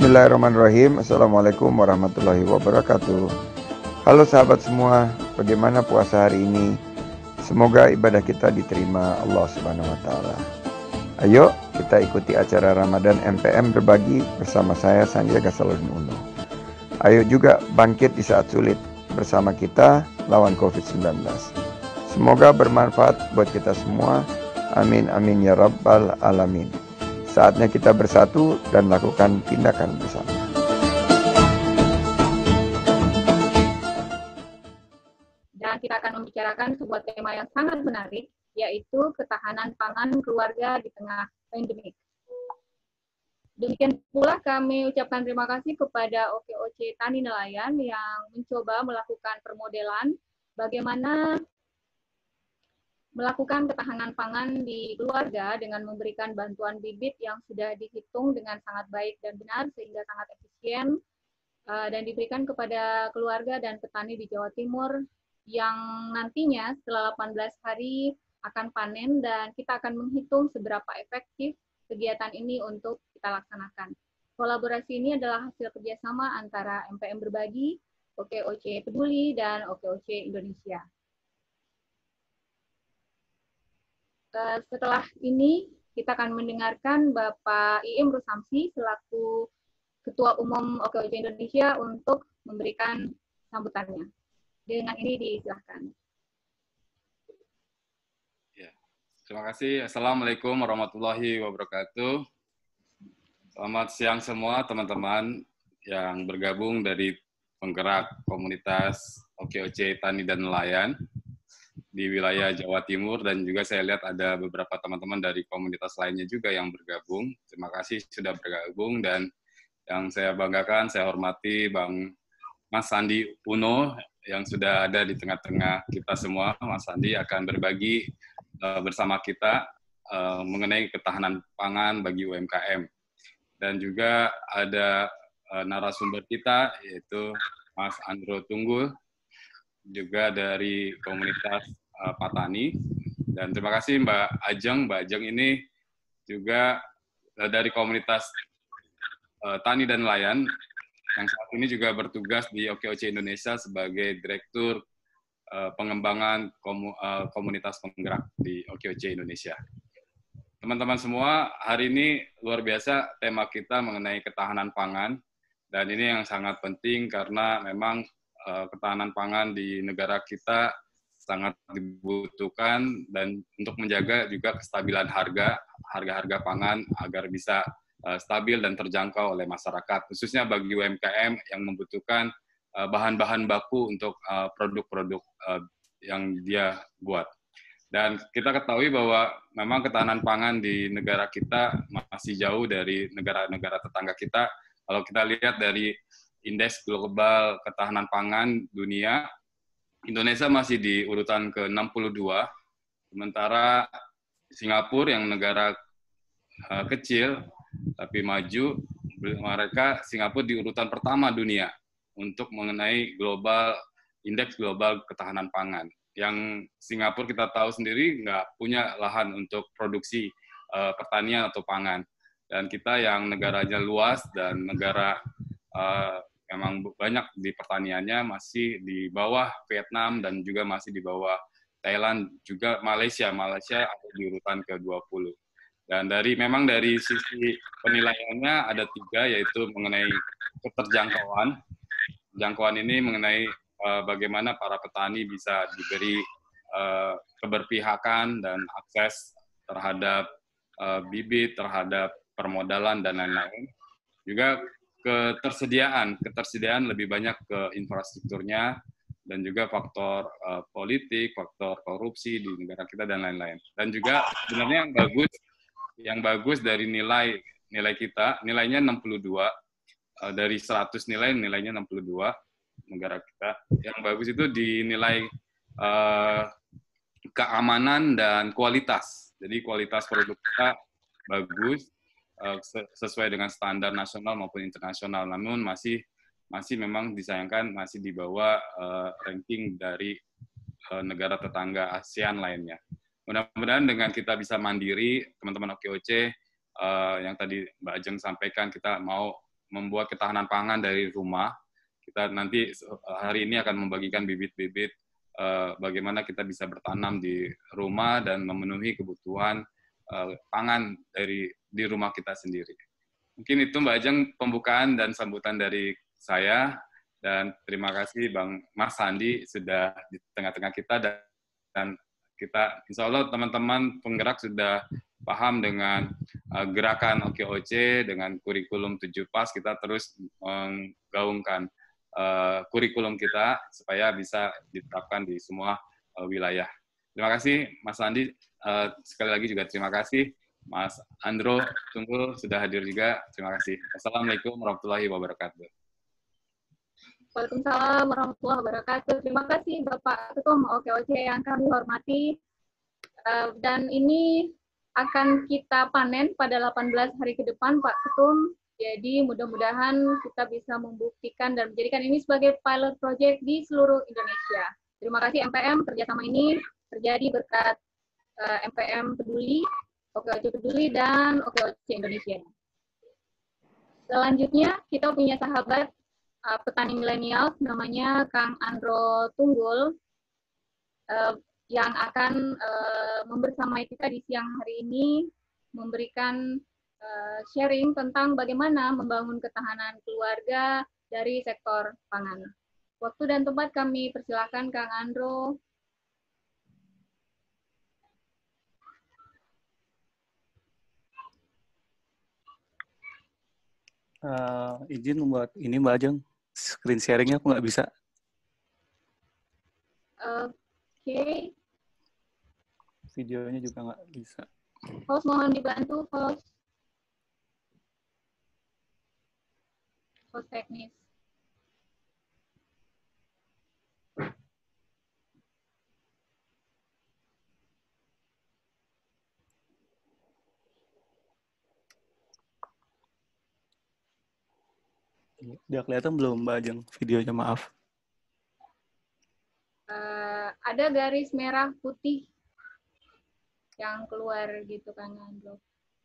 Bismillahirrahmanirrahim. Assalamualaikum warahmatullahi wabarakatuh. Halo sahabat semua, bagaimana puasa hari ini? Semoga ibadah kita diterima Allah Subhanahu wa taala. Ayo kita ikuti acara Ramadan MPM berbagi bersama saya Sandiaga Salahuddin Uno. Ayo juga bangkit di saat sulit bersama kita lawan COVID-19. Semoga bermanfaat buat kita semua. Amin amin ya rabbal alamin. Saatnya kita bersatu dan lakukan tindakan bersama. Dan kita akan membicarakan sebuah tema yang sangat menarik, yaitu ketahanan pangan keluarga di tengah pandemik. Demikian pula kami ucapkan terima kasih kepada OKOC Tani Nelayan yang mencoba melakukan permodelan bagaimana melakukan ketahanan pangan di keluarga dengan memberikan bantuan bibit yang sudah dihitung dengan sangat baik dan benar sehingga sangat efisien dan diberikan kepada keluarga dan petani di Jawa Timur yang nantinya setelah 18 hari akan panen dan kita akan menghitung seberapa efektif kegiatan ini untuk kita laksanakan. Kolaborasi ini adalah hasil kerjasama antara MPM Berbagi, OKOC Peduli, dan OKOC Indonesia. Setelah ini kita akan mendengarkan Bapak Iim Rusamsi selaku Ketua Umum OKOC Indonesia untuk memberikan sambutannya. Dengan ini disilahkan. Ya, terima kasih. Assalamualaikum warahmatullahi wabarakatuh. Selamat siang semua teman-teman yang bergabung dari penggerak komunitas OKOC Tani dan Nelayan di wilayah Jawa Timur, dan juga saya lihat ada beberapa teman-teman dari komunitas lainnya juga yang bergabung. Terima kasih sudah bergabung, dan yang saya banggakan, saya hormati Mas Sandi Uno yang sudah ada di tengah-tengah kita semua. Mas Sandi akan berbagi bersama kita mengenai ketahanan pangan bagi UMKM. Dan juga ada narasumber kita, yaitu Mas Andro Tunggul, juga dari komunitas Patani. Dan terima kasih Mbak Ajeng. Mbak Ajeng ini juga dari komunitas Tani dan Nelayan, yang saat ini juga bertugas di OKOC Indonesia sebagai Direktur Pengembangan Komunitas Penggerak di OKOC Indonesia. Teman-teman semua, hari ini luar biasa tema kita mengenai ketahanan pangan, dan ini yang sangat penting karena memang ketahanan pangan di negara kita sangat dibutuhkan, dan untuk menjaga juga kestabilan harga pangan agar bisa stabil dan terjangkau oleh masyarakat, khususnya bagi UMKM yang membutuhkan bahan-bahan baku untuk produk-produk yang dia buat. Dan kita ketahui bahwa memang ketahanan pangan di negara kita masih jauh dari negara-negara tetangga kita. Kalau kita lihat dari Indeks Global Ketahanan Pangan Dunia, Indonesia masih di urutan ke-62, sementara Singapura yang negara kecil tapi maju, Singapura di urutan pertama dunia untuk mengenai Indeks Global Ketahanan Pangan. Yang Singapura kita tahu sendiri nggak punya lahan untuk produksi pertanian atau pangan. Dan kita yang negaranya luas dan negara memang banyak di pertaniannya masih di bawah Vietnam dan juga masih di bawah Thailand, juga Malaysia ada di urutan ke-20. Dan memang dari sisi penilaiannya ada 3, yaitu mengenai keterjangkauan. Jangkauan ini mengenai bagaimana para petani bisa diberi keberpihakan dan akses terhadap bibit, terhadap permodalan, dan lain-lain. Juga ketersediaan lebih banyak ke infrastrukturnya, dan juga faktor politik, faktor korupsi di negara kita, dan lain-lain. Dan juga sebenarnya yang bagus dari nilai kita, nilainya 62, dari 100 nilainya 62 negara kita. Yang bagus itu dinilai keamanan dan kualitas. Jadi kualitas produk kita bagus, sesuai dengan standar nasional maupun internasional, namun masih memang disayangkan masih di bawah ranking dari negara tetangga ASEAN lainnya. Mudah-mudahan dengan kita bisa mandiri, teman-teman OKOC yang tadi Mbak Ajeng sampaikan, kita mau membuat ketahanan pangan dari rumah. Kita nanti hari ini akan membagikan bibit-bibit bagaimana kita bisa bertanam di rumah dan memenuhi kebutuhan pangan di rumah kita sendiri. Mungkin itu Mbak Ajeng pembukaan dan sambutan dari saya, dan terima kasih Bang Mas Sandi sudah di tengah-tengah kita, dan kita insya Allah teman-teman penggerak sudah paham dengan gerakan OKOC, dengan kurikulum 7 pas, kita terus menggaungkan kurikulum kita supaya bisa diterapkan di semua wilayah. Terima kasih Mas Sandi, sekali lagi juga terima kasih Mas Andro Tunggul sudah hadir juga, terima kasih. Assalamualaikum warahmatullahi wabarakatuh. Waalaikumsalam warahmatullahi wabarakatuh. Terima kasih Bapak Ketum OKOC yang kami hormati. Dan ini akan kita panen pada 18 hari ke depan Pak Ketum. Jadi mudah-mudahan kita bisa membuktikan dan menjadikan ini sebagai pilot project di seluruh Indonesia. Terima kasih MPM, kerjasama ini terjadi berkat MPM Peduli, OKOC Peduli, dan OKOC Indonesia. Selanjutnya kita punya sahabat petani milenial namanya Kang Andro Tunggul yang akan membersamai kita di siang hari ini, memberikan sharing tentang bagaimana membangun ketahanan keluarga dari sektor pangan. Waktu dan tempat kami persilakan Kang Andro. Izin membuat ini Mbak Ajeng, screen sharingnya aku nggak bisa. Oke. Videonya juga nggak bisa. Host mohon dibantu, host teknis. Udah kelihatan belum Mbak Ajeng videonya, maaf? Ada garis merah putih yang keluar gitu kan Andro.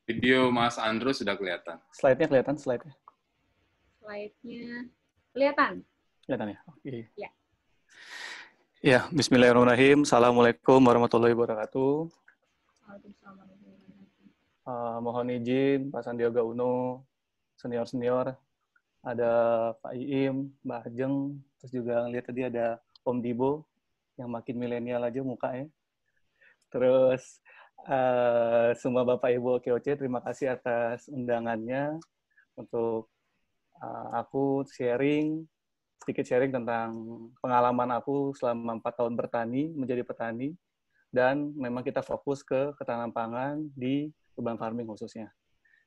Video Mas Andro sudah kelihatan. Slide-nya kelihatan, slide-nya? Slide-nya kelihatan? Kelihatan ya? Oke. Ya. Ya, bismillahirrahmanirrahim. Assalamualaikum warahmatullahi wabarakatuh. Mohon izin Pak Sandiaga Uno, senior-senior, ada Pak Iim, Mbak Ajeng, terus juga lihat tadi ada Om Dibo, yang makin milenial aja mukanya. Terus semua Bapak Ibu OKOC, terima kasih atas undangannya untuk aku sedikit sharing tentang pengalaman aku selama 4 tahun menjadi petani, dan memang kita fokus ke ketahanan pangan di urban farming khususnya.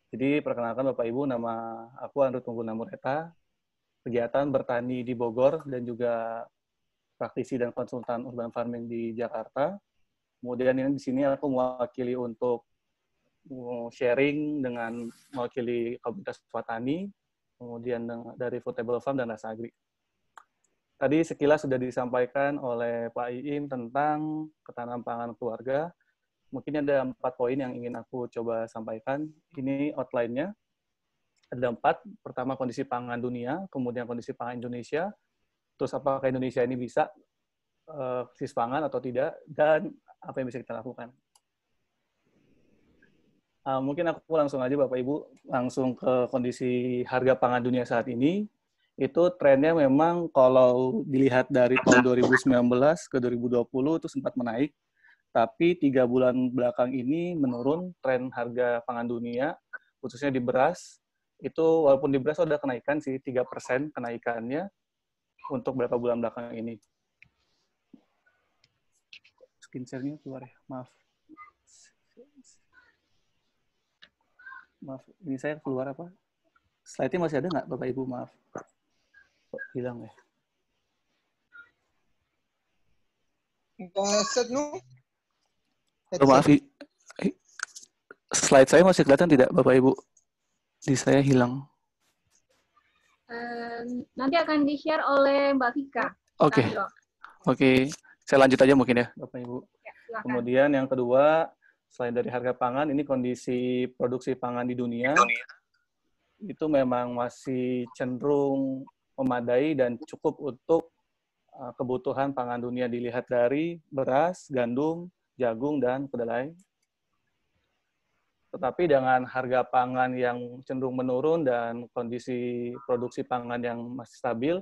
Jadi perkenalkan Bapak Ibu, nama aku Andro Tunggul Namureta, kegiatan bertani di Bogor dan juga praktisi dan konsultan urban farming di Jakarta. Kemudian ini di sini aku mewakili untuk sharing dengan mewakili komunitas petani, kemudian dari Foodtable Farm dan Rasa Agri. Tadi sekilas sudah disampaikan oleh Pak Iim tentang ketahanan pangan keluarga. Mungkin ada 4 poin yang ingin aku coba sampaikan. Ini outline-nya. Ada 4. Pertama, kondisi pangan dunia, kemudian kondisi pangan Indonesia, terus apakah Indonesia ini bisa krisis pangan atau tidak, dan apa yang bisa kita lakukan. Mungkin aku langsung aja Bapak Ibu, langsung ke kondisi harga pangan dunia saat ini. Itu trennya memang kalau dilihat dari tahun 2019 ke 2020 itu sempat menaik, tapi 3 bulan belakang ini menurun tren harga pangan dunia, khususnya di beras. Itu walaupun di beras ada kenaikan sih, 3% kenaikannya untuk beberapa bulan belakang ini. Screen share-nya keluar ya, maaf. Maaf, ini saya keluar apa? Slide-nya masih ada nggak, Bapak Ibu? Maaf. Kok hilang ya? Oh, maaf, slide saya masih kelihatan tidak, Bapak Ibu? Di saya hilang. Nanti akan di-share oleh Mbak Vika. Oke. Oke. Saya lanjut aja mungkin ya, Bapak Ibu. Ya, kemudian yang kedua, selain dari harga pangan, ini kondisi produksi pangan di dunia. itu memang masih cenderung memadai dan cukup untuk kebutuhan pangan dunia dilihat dari beras, gandum, jagung, dan kedelai. Tetapi dengan harga pangan yang cenderung menurun dan kondisi produksi pangan yang masih stabil,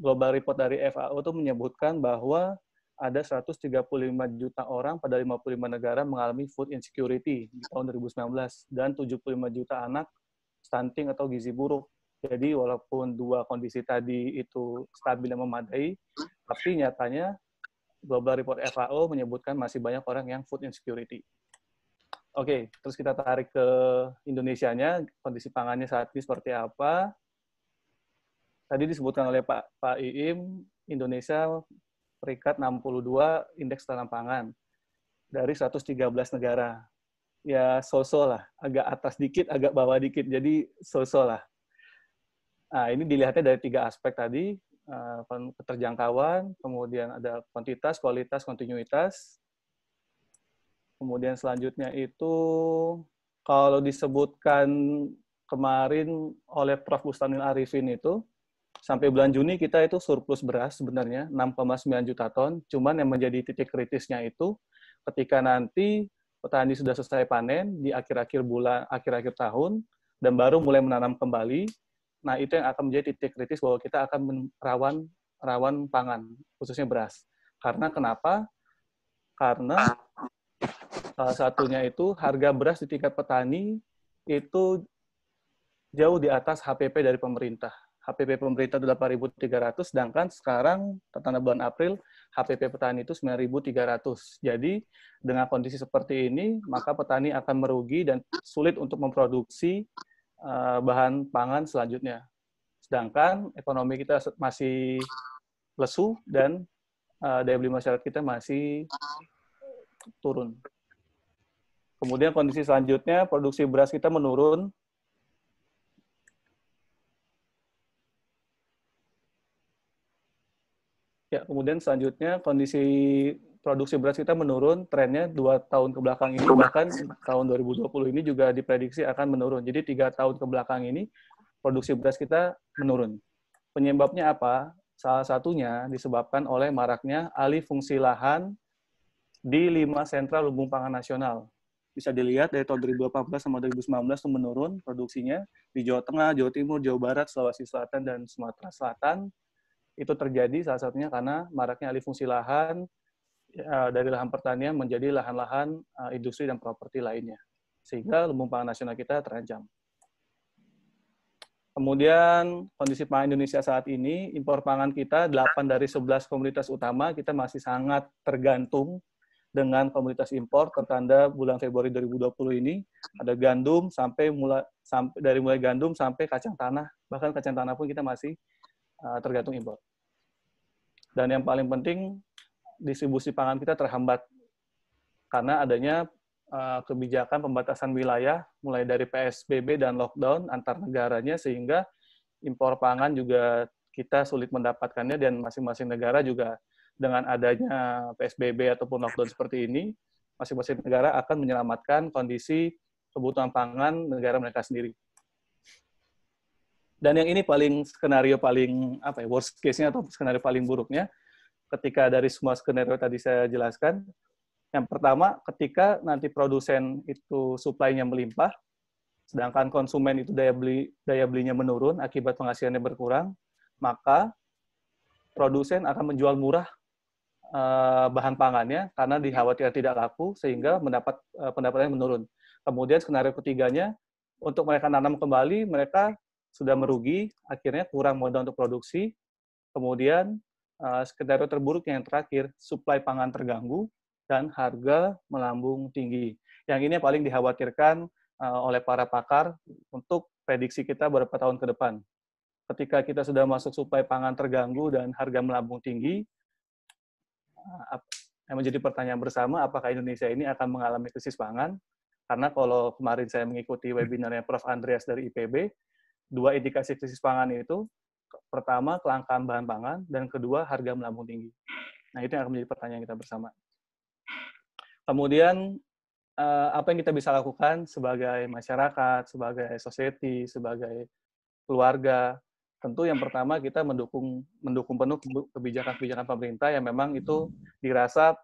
Global Report dari FAO itu menyebutkan bahwa ada 135 juta orang pada 55 negara mengalami food insecurity di tahun 2019 dan 75 juta anak stunting atau gizi buruk. Jadi walaupun dua kondisi tadi itu stabil dan memadai, tapi nyatanya Global Report FAO menyebutkan masih banyak orang yang food insecurity. Oke, terus kita tarik ke Indonesianya, kondisi pangannya saat ini seperti apa. Tadi disebutkan oleh Pak Iim, Indonesia peringkat 62 indeks ketahanan pangan dari 113 negara. Ya, so-so lah, agak atas dikit, agak bawah dikit, jadi so-so lah. Nah, ini dilihatnya dari 3 aspek tadi, keterjangkauan, kemudian ada kuantitas, kualitas, kontinuitas. Kemudian selanjutnya itu, kalau disebutkan kemarin oleh Prof. Bustanul Arifin itu, sampai bulan Juni kita itu surplus beras sebenarnya 6,9 juta ton. Cuman yang menjadi titik kritisnya itu ketika nanti petani sudah selesai panen di akhir-akhir tahun dan baru mulai menanam kembali. Nah, itu yang akan menjadi titik kritis bahwa kita akan rawan pangan, khususnya beras. Karena kenapa? Karena salah satunya itu harga beras di tingkat petani itu jauh di atas HPP dari pemerintah. HPP pemerintah itu 8.300, sedangkan sekarang tanda bulan April HPP petani itu 9.300. Jadi dengan kondisi seperti ini, maka petani akan merugi dan sulit untuk memproduksi bahan pangan selanjutnya. Sedangkan ekonomi kita masih lesu dan daya beli masyarakat kita masih turun. Kemudian kondisi selanjutnya, produksi beras kita menurun. Ya, kemudian selanjutnya kondisi produksi beras kita menurun, trennya 2 tahun ke belakang ini, bahkan tahun 2020 ini juga diprediksi akan menurun. Jadi 3 tahun ke belakang ini produksi beras kita menurun. Penyebabnya apa? Salah satunya disebabkan oleh maraknya alih fungsi lahan di 5 sentra lumbung pangan nasional. Bisa dilihat dari tahun 2018 sama 2019 itu menurun produksinya di Jawa Tengah, Jawa Timur, Jawa Barat, Sulawesi Selatan, dan Sumatera Selatan. Itu terjadi salah satunya karena maraknya alih fungsi lahan dari lahan pertanian menjadi lahan-lahan industri dan properti lainnya. Sehingga lumbung pangan nasional kita terancam. Kemudian kondisi pangan Indonesia saat ini, impor pangan kita 8 dari 11 komoditas utama, kita masih sangat tergantung dengan komoditas impor. Tertanda bulan Februari 2020 ini, ada gandum dari mulai gandum sampai kacang tanah. Bahkan kacang tanah pun kita masih tergantung impor. Dan yang paling penting, distribusi pangan kita terhambat karena adanya kebijakan pembatasan wilayah, mulai dari PSBB dan lockdown antar negaranya, sehingga impor pangan juga kita sulit mendapatkannya, dan masing-masing negara juga dengan adanya PSBB ataupun lockdown seperti ini, masing-masing negara akan menyelamatkan kondisi kebutuhan pangan negara mereka sendiri. Dan yang ini skenario paling worst case-nya atau skenario paling buruknya, ketika dari semua skenario tadi saya jelaskan, yang pertama, ketika nanti produsen itu supply-nya melimpah, sedangkan konsumen itu daya belinya menurun akibat penghasilannya berkurang, maka produsen akan menjual murah bahan pangannya karena dikhawatirkan tidak laku, sehingga pendapatannya menurun. Kemudian skenario ketiganya, untuk mereka nanam kembali, mereka sudah merugi, akhirnya kurang modal untuk produksi. Kemudian skenario terburuk yang terakhir, suplai pangan terganggu dan harga melambung tinggi. Yang ini paling dikhawatirkan oleh para pakar untuk prediksi kita beberapa tahun ke depan. Ketika kita sudah masuk suplai pangan terganggu dan harga melambung tinggi, yang menjadi pertanyaan bersama, apakah Indonesia ini akan mengalami krisis pangan? Karena kalau kemarin saya mengikuti webinarnya Prof. Andreas dari IPB, 2 indikasi krisis pangan itu, pertama, kelangkaan bahan pangan, dan kedua, harga melambung tinggi. Nah, itu yang akan menjadi pertanyaan kita bersama. Kemudian, apa yang kita bisa lakukan sebagai masyarakat, sebagai society, sebagai keluarga. Tentu yang pertama kita mendukung penuh kebijakan-kebijakan pemerintah yang memang itu dirasa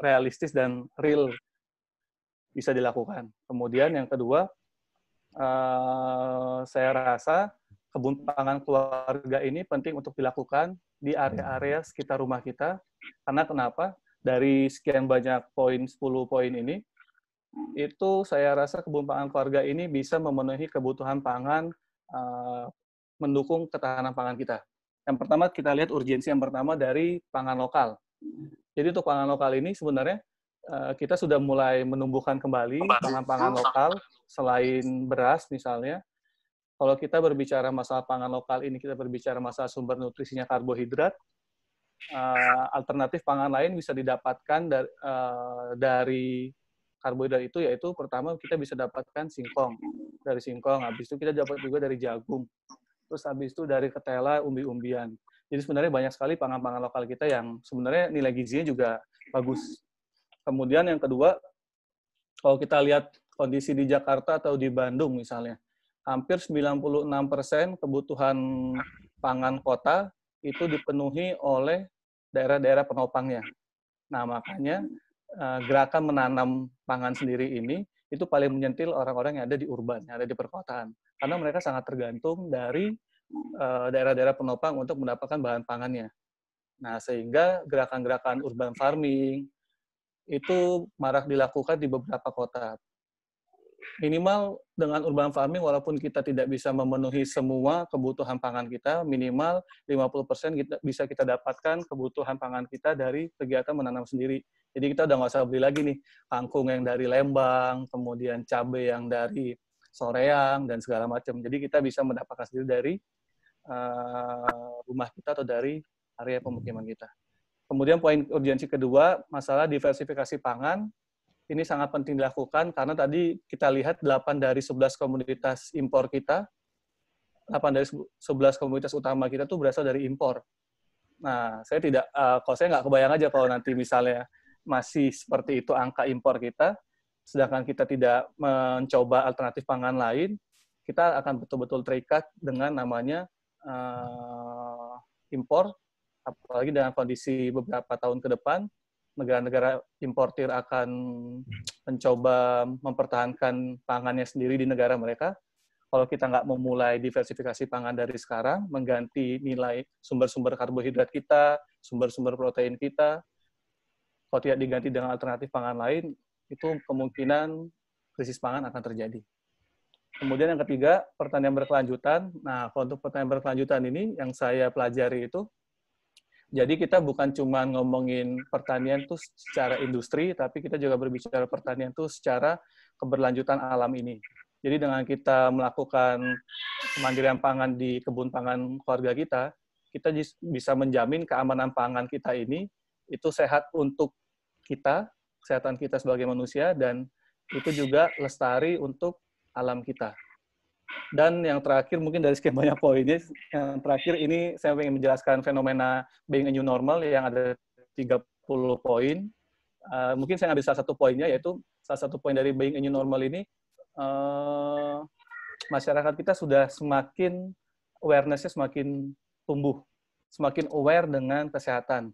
realistis dan real bisa dilakukan. Kemudian yang kedua, saya rasa kebun pangan keluarga ini penting untuk dilakukan di area-area sekitar rumah kita. Karena kenapa? Dari sekian banyak poin, 10 poin ini, itu saya rasa kebun pangan keluarga ini bisa memenuhi kebutuhan pangan, mendukung ketahanan pangan kita. Yang pertama kita lihat urgensi yang pertama dari pangan lokal. Jadi untuk pangan lokal ini sebenarnya kita sudah mulai menumbuhkan kembali pangan-pangan lokal selain beras misalnya. Kalau kita berbicara masalah pangan lokal ini, kita berbicara masalah sumber nutrisinya karbohidrat, alternatif pangan lain bisa didapatkan dari karbohidrat itu, yaitu pertama kita bisa dapatkan singkong. Dari singkong, habis itu kita dapat juga dari jagung. Terus habis itu dari ketela, umbi-umbian. Jadi sebenarnya banyak sekali pangan-pangan lokal kita yang sebenarnya nilai gizinya juga bagus. Kemudian yang kedua, kalau kita lihat kondisi di Jakarta atau di Bandung misalnya, hampir 96% kebutuhan pangan kota itu dipenuhi oleh daerah-daerah penopangnya. Nah, makanya gerakan menanam pangan sendiri ini itu paling menyentil orang-orang yang ada di urban, yang ada di perkotaan. Karena mereka sangat tergantung dari daerah-daerah penopang untuk mendapatkan bahan pangannya. Nah, sehingga gerakan-gerakan urban farming itu marak dilakukan di beberapa kota. Minimal dengan urban farming, walaupun kita tidak bisa memenuhi semua kebutuhan pangan kita, minimal 50% bisa kita dapatkan kebutuhan pangan kita dari kegiatan menanam sendiri. Jadi kita udah nggak usah beli lagi nih kangkung yang dari Lembang, kemudian cabai yang dari Soreang, dan segala macam. Jadi kita bisa mendapatkan sendiri dari rumah kita atau dari area pemukiman kita. Kemudian poin urgensi kedua, masalah diversifikasi pangan. Ini sangat penting dilakukan karena tadi kita lihat 8 dari 11 komoditas impor kita, 8 dari 11 komoditas utama kita tuh berasal dari impor. Nah, kalau saya nggak kebayang aja kalau nanti misalnya masih seperti itu angka impor kita, sedangkan kita tidak mencoba alternatif pangan lain, kita akan betul-betul terikat dengan namanya impor, apalagi dengan kondisi beberapa tahun ke depan, negara-negara importir akan mencoba mempertahankan pangannya sendiri di negara mereka. Kalau kita nggak memulai diversifikasi pangan dari sekarang, mengganti nilai sumber-sumber karbohidrat kita, sumber-sumber protein kita, kalau tidak diganti dengan alternatif pangan lain, itu kemungkinan krisis pangan akan terjadi. Kemudian yang ketiga, pertanian berkelanjutan. Nah, kalau untuk pertanian berkelanjutan ini, yang saya pelajari itu, jadi kita bukan cuma ngomongin pertanian itu secara industri, tapi kita juga berbicara pertanian itu secara keberlanjutan alam ini. Jadi dengan kita melakukan kemandirian pangan di kebun pangan keluarga kita bisa menjamin keamanan pangan kita ini itu sehat untuk kita, kesehatan kita sebagai manusia, dan itu juga lestari untuk alam kita. Dan yang terakhir, mungkin dari sekian banyak poinnya, yang terakhir ini saya ingin menjelaskan fenomena being a new normal yang ada 30 poin. Mungkin saya ambil salah satu poinnya, yaitu salah satu poin dari being a new normal ini, masyarakat kita sudah semakin, awareness-nya semakin tumbuh, semakin aware dengan kesehatan.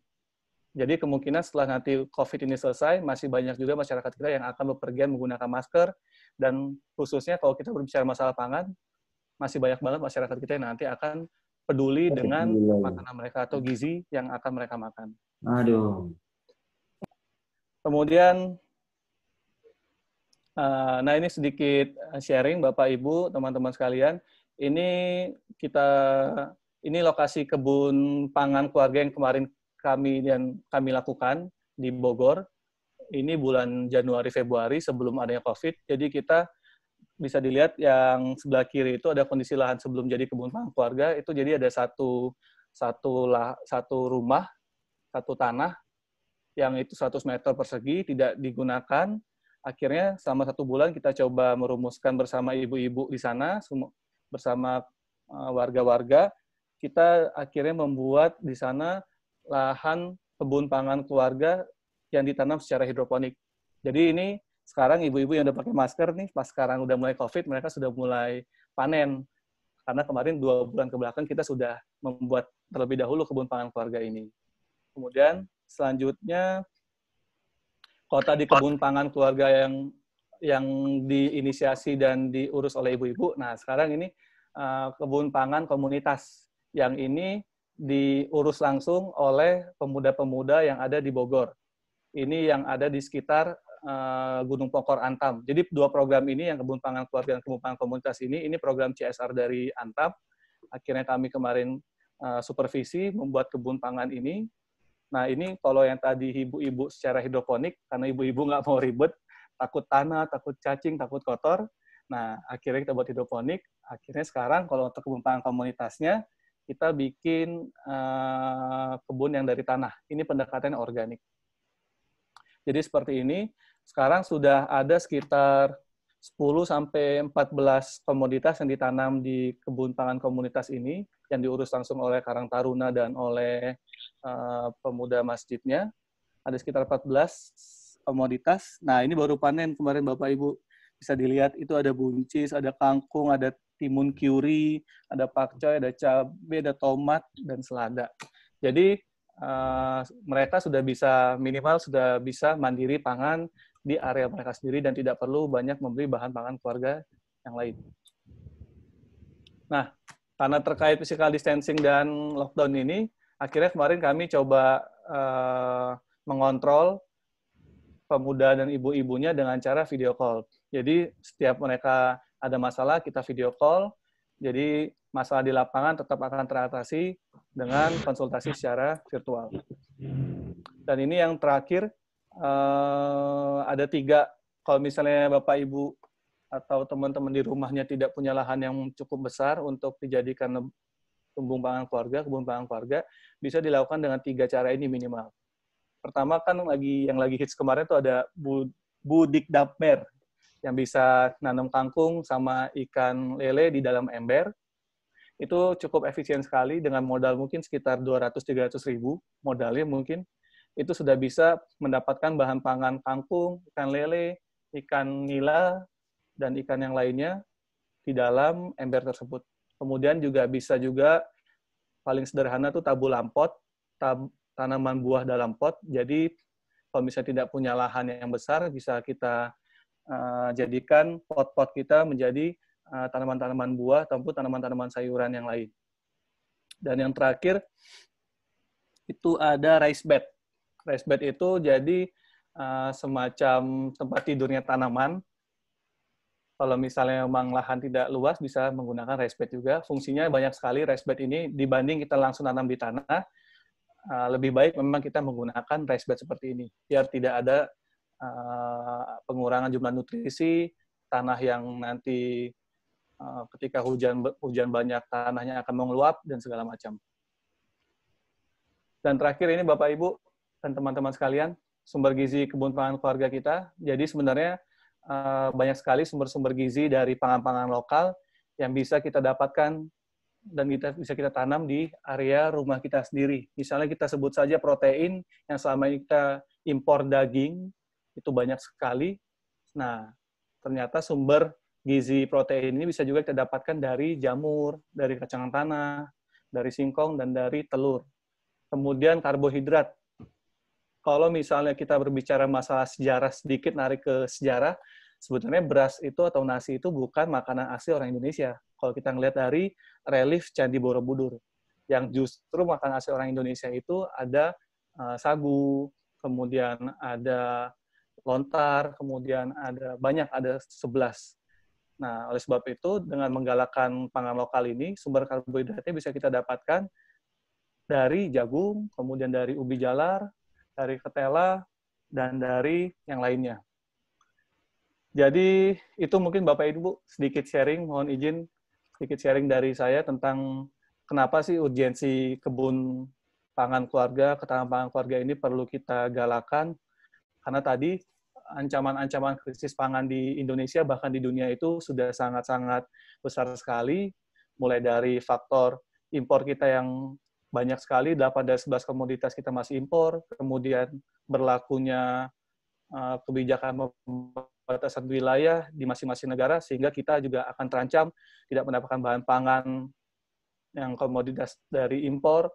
Jadi kemungkinan setelah nanti COVID ini selesai, masih banyak juga masyarakat kita yang akan bepergian menggunakan masker, dan khususnya kalau kita berbicara masalah pangan, masih banyak banget masyarakat kita yang nanti akan peduli dengan makanan mereka atau gizi yang akan mereka makan. Aduh. Kemudian, nah ini sedikit sharing Bapak Ibu, teman-teman sekalian. Ini lokasi kebun pangan keluarga yang kemarin kami lakukan di Bogor. Ini bulan Januari Februari sebelum adanya COVID. Jadi kita bisa dilihat yang sebelah kiri itu ada kondisi lahan sebelum jadi kebun pangan keluarga. Itu jadi ada satu rumah, satu tanah yang itu 100 meter persegi tidak digunakan. Akhirnya selama 1 bulan kita coba merumuskan bersama ibu-ibu di sana, bersama warga-warga. Kita akhirnya membuat di sana lahan kebun pangan keluarga yang ditanam secara hidroponik. Jadi ini sekarang ibu-ibu yang udah pakai masker nih, pas sekarang udah mulai COVID, mereka sudah mulai panen. Karena kemarin 2 bulan kebelakang kita sudah membuat terlebih dahulu kebun pangan keluarga ini. Kemudian selanjutnya kota di kebun pangan keluarga yang diinisiasi dan diurus oleh ibu-ibu. Nah, sekarang ini kebun pangan komunitas yang ini diurus langsung oleh pemuda-pemuda yang ada di Bogor. Ini yang ada di sekitar Gunung Pokor Antam. Jadi 2 program ini, yang kebun pangan keluarga dan kebun pangan komunitas ini program CSR dari Antam. Akhirnya kami kemarin supervisi membuat kebun pangan ini. Nah, ini kalau yang tadi ibu-ibu secara hidroponik, karena ibu-ibu nggak mau ribet, takut tanah, takut cacing, takut kotor. Nah, akhirnya kita buat hidroponik. Akhirnya sekarang kalau untuk kebun pangan komunitasnya, kita bikin kebun yang dari tanah. Ini pendekatannya organik. Jadi seperti ini. Sekarang sudah ada sekitar 10-14 komoditas yang ditanam di kebun pangan komunitas ini, yang diurus langsung oleh Karang Taruna dan oleh pemuda masjidnya. Ada sekitar 14 komoditas. Nah, ini baru panen kemarin Bapak Ibu. Bisa dilihat itu ada buncis, ada kangkung, ada timun kuri, ada pakcoy, ada cabai, ada tomat, dan selada. Jadi mereka sudah bisa, minimal sudah bisa mandiri pangan di area mereka sendiri dan tidak perlu banyak membeli bahan pangan keluarga yang lain. Nah, karena terkait physical distancing dan lockdown ini, akhirnya kemarin kami coba mengontrol pemuda dan ibu-ibunya dengan cara video call. Jadi setiap mereka ada masalah, kita video call. Jadi masalah di lapangan tetap akan teratasi dengan konsultasi secara virtual. Dan ini yang terakhir, ada 3, kalau misalnya Bapak Ibu atau teman-teman di rumahnya tidak punya lahan yang cukup besar untuk dijadikan kebun pangan keluarga, bisa dilakukan dengan 3 cara ini minimal. Pertama kan yang lagi hits kemarin itu ada budikdapmer, yang bisa nanam kangkung sama ikan lele di dalam ember. Itu cukup efisien sekali dengan modal mungkin sekitar 200-300 ribu modalnya mungkin. Itu sudah bisa mendapatkan bahan pangan kangkung, ikan lele, ikan nila, dan ikan yang lainnya di dalam ember tersebut. Kemudian juga bisa juga, paling sederhana tuh tabu lampot, tanaman buah dalam pot. Jadi kalau misalnya tidak punya lahan yang besar, bisa kita jadikan pot-pot kita menjadi tanaman-tanaman buah ataupun tanaman-tanaman sayuran yang lain. Dan yang terakhir, itu ada raised bed. Raised bed itu jadi semacam tempat tidurnya tanaman. Kalau misalnya memang lahan tidak luas, bisa menggunakan raised bed juga. Fungsinya banyak sekali raised bed ini, dibanding kita langsung tanam di tanah, lebih baik memang kita menggunakan raised bed seperti ini, biar tidak ada pengurangan jumlah nutrisi, tanah yang nanti ketika hujan banyak, tanahnya akan mengeluap, dan segala macam. Dan terakhir ini Bapak Ibu dan teman-teman sekalian, sumber gizi kebun pangan keluarga kita. Jadi sebenarnya banyak sekali sumber-sumber gizi dari pangan-pangan lokal yang bisa kita dapatkan dan bisa kita tanam di area rumah kita sendiri. Misalnya kita sebut saja protein yang selama ini kita impor daging, itu banyak sekali. Nah, ternyata sumber gizi protein ini bisa juga kita dapatkan dari jamur, dari kacang tanah, dari singkong, dan dari telur. Kemudian karbohidrat. Kalau misalnya kita berbicara masalah sejarah sedikit, narik ke sejarah, sebetulnya beras itu atau nasi itu bukan makanan asli orang Indonesia. Kalau kita ngelihat dari relief Candi Borobudur, yang justru makanan asli orang Indonesia itu ada sagu, kemudian ada lontar, kemudian ada 11. Nah, oleh sebab itu, dengan menggalakkan pangan lokal ini, sumber karbohidratnya bisa kita dapatkan dari jagung, kemudian dari ubi jalar, dari ketela, dan dari yang lainnya. Jadi, itu mungkin Bapak Ibu sedikit sharing, mohon izin, sedikit sharing dari saya tentang kenapa sih urgensi kebun pangan keluarga, ketahanan pangan keluarga ini perlu kita galakan. Karena tadi, ancaman-ancaman krisis pangan di Indonesia, bahkan di dunia itu sudah sangat-sangat besar sekali, mulai dari faktor impor kita yang banyak sekali, 8 dari 11 komoditas kita masih impor, kemudian berlakunya kebijakan pembatasan wilayah di masing-masing negara, sehingga kita juga akan terancam tidak mendapatkan bahan pangan yang komoditas dari impor.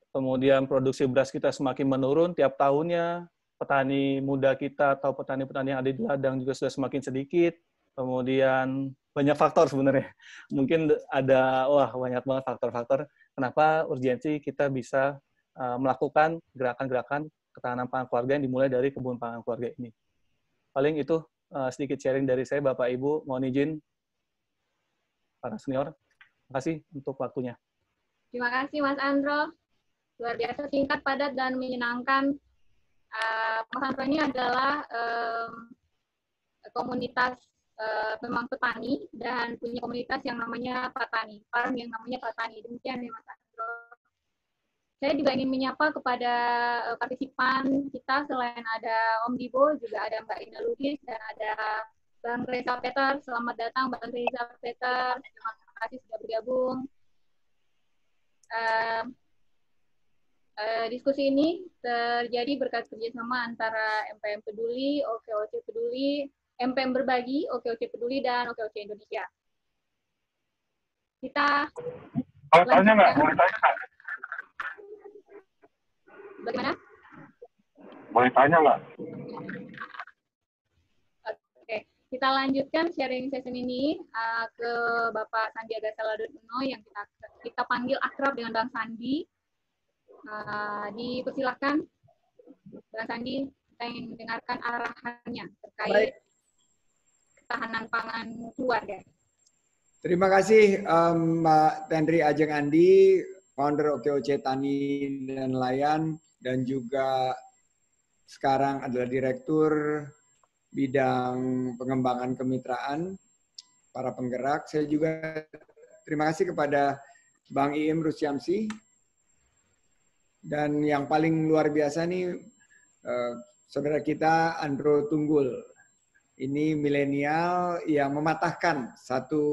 Kemudian produksi beras kita semakin menurun tiap tahunnya, petani muda kita atau petani-petani yang ada di ladang juga sudah semakin sedikit. Kemudian banyak faktor sebenarnya. Mungkin ada, banyak banget faktor-faktor kenapa urgensi kita bisa melakukan gerakan-gerakan ketahanan pangan keluarga yang dimulai dari kebun pangan keluarga ini. Paling itu sedikit sharing dari saya, Bapak Ibu. Mohon izin, para senior. Terima kasih untuk waktunya. Terima kasih, Mas Andro. Luar biasa singkat, padat, dan menyenangkan. Mas Andro ini adalah komunitas memang petani dan punya komunitas yang namanya Patani, farm yang namanya Patani. Demikian ya, Mas Andro. Saya juga ingin menyapa kepada partisipan kita, selain ada Om Dibo, juga ada Mbak Ina Lugis, dan ada Bang Reza Peter. Selamat datang, Bang Reza Peter. Terima kasih sudah bergabung. Diskusi ini terjadi berkat kerjasama antara MPM Peduli, OKOC Peduli, MPM Berbagi, OKOC Peduli, dan OKOC Indonesia. Kita tanya nggak? Boleh tanya nggak? Bagaimana? Boleh tanya nggak? Oke, kita lanjutkan sharing session ini ke Bapak Sandiaga Salahuddin Uno yang kita panggil akrab dengan Bang Sandi. Dipersilakan, Bang Sandi, kita ingin mendengarkan arahannya terkait ketahanan pangan keluarga. Terima kasih Mbak Tendri Ajeng Andi, founder OKOC Tani dan Nelayan, dan juga sekarang adalah Direktur Bidang Pengembangan Kemitraan para penggerak. Saya juga terima kasih kepada Bang Iim Rusyamsi. Dan yang paling luar biasa nih, saudara kita Andro Tunggul. Ini milenial yang mematahkan satu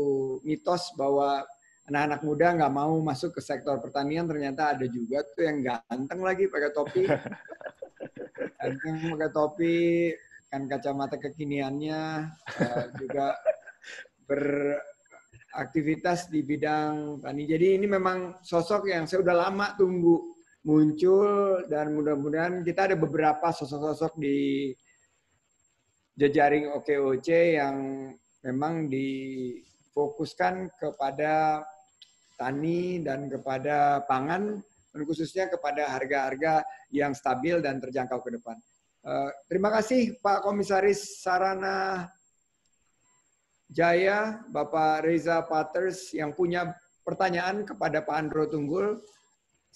mitos bahwa anak-anak muda nggak mau masuk ke sektor pertanian. Ternyata ada juga tuh yang ganteng lagi pakai topi. Ganteng pakai topi, kan kacamata kekiniannya, juga beraktivitas di bidang tani. Jadi ini memang sosok yang saya udah lama tunggu muncul, dan mudah-mudahan kita ada beberapa sosok-sosok di jejaring OKOC yang memang difokuskan kepada tani dan kepada pangan, dan khususnya kepada harga-harga yang stabil dan terjangkau ke depan. Terima kasih Pak Komisaris Sarana Jaya, Bapak Reza Paters, yang punya pertanyaan kepada Pak Andro Tunggul.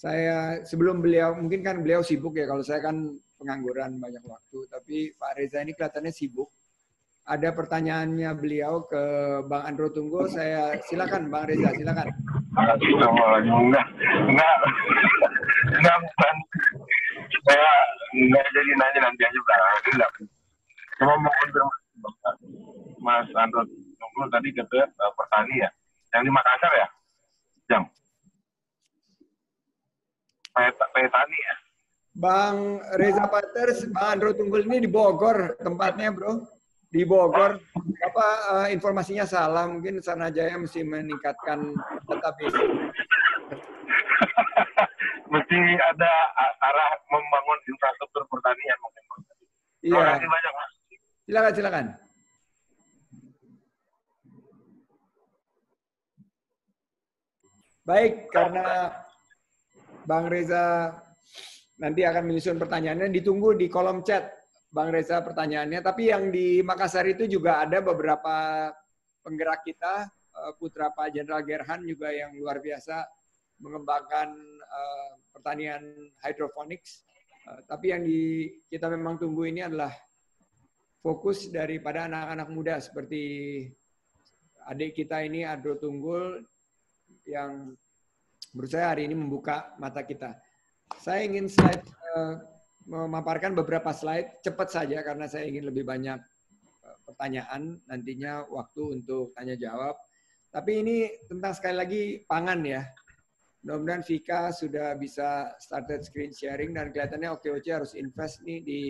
Saya sebelum beliau, mungkin kan beliau sibuk ya, kalau saya kan pengangguran banyak waktu, tapi Pak Reza ini kelihatannya sibuk. Ada pertanyaannya beliau ke Bang Andro Tunggul, saya silakan Bang Reza, silakan. Enggak, bukan. Saya nggak jadi nanya, nanti aja belakang. Cuma mau konfirmasi, Mas Andro Tunggul tadi ke petani ya, yang di Makassar ya, Jam. Petani ya. Bang Reza Paters, Bang Andro Tunggul ini di Bogor tempatnya, Bro. Di Bogor. Apa informasinya salah? Mungkin Sarnajaya mesti meningkatkan database. Mesti ada arah membangun infrastruktur pertanian mungkin. Iya. Terima kasih banyak, Mas. Silakan. Baik, karena Bang Reza nanti akan menyusun pertanyaannya, ditunggu di kolom chat Bang Reza pertanyaannya. Tapi yang di Makassar itu juga ada beberapa penggerak kita, putra Pak Jenderal Gerhan juga yang luar biasa mengembangkan pertanian hydroponics. Tapi yang kita memang tunggu ini adalah fokus daripada anak-anak muda seperti adik kita ini, Andro Tunggul, yang menurut saya hari ini membuka mata kita. Saya ingin memaparkan beberapa slide, cepat saja karena saya ingin lebih banyak pertanyaan, nantinya waktu untuk tanya jawab. Tapi ini tentang sekali lagi pangan ya. Mudah-mudahan Vika sudah bisa started screen sharing, dan kelihatannya OKOC harus invest nih di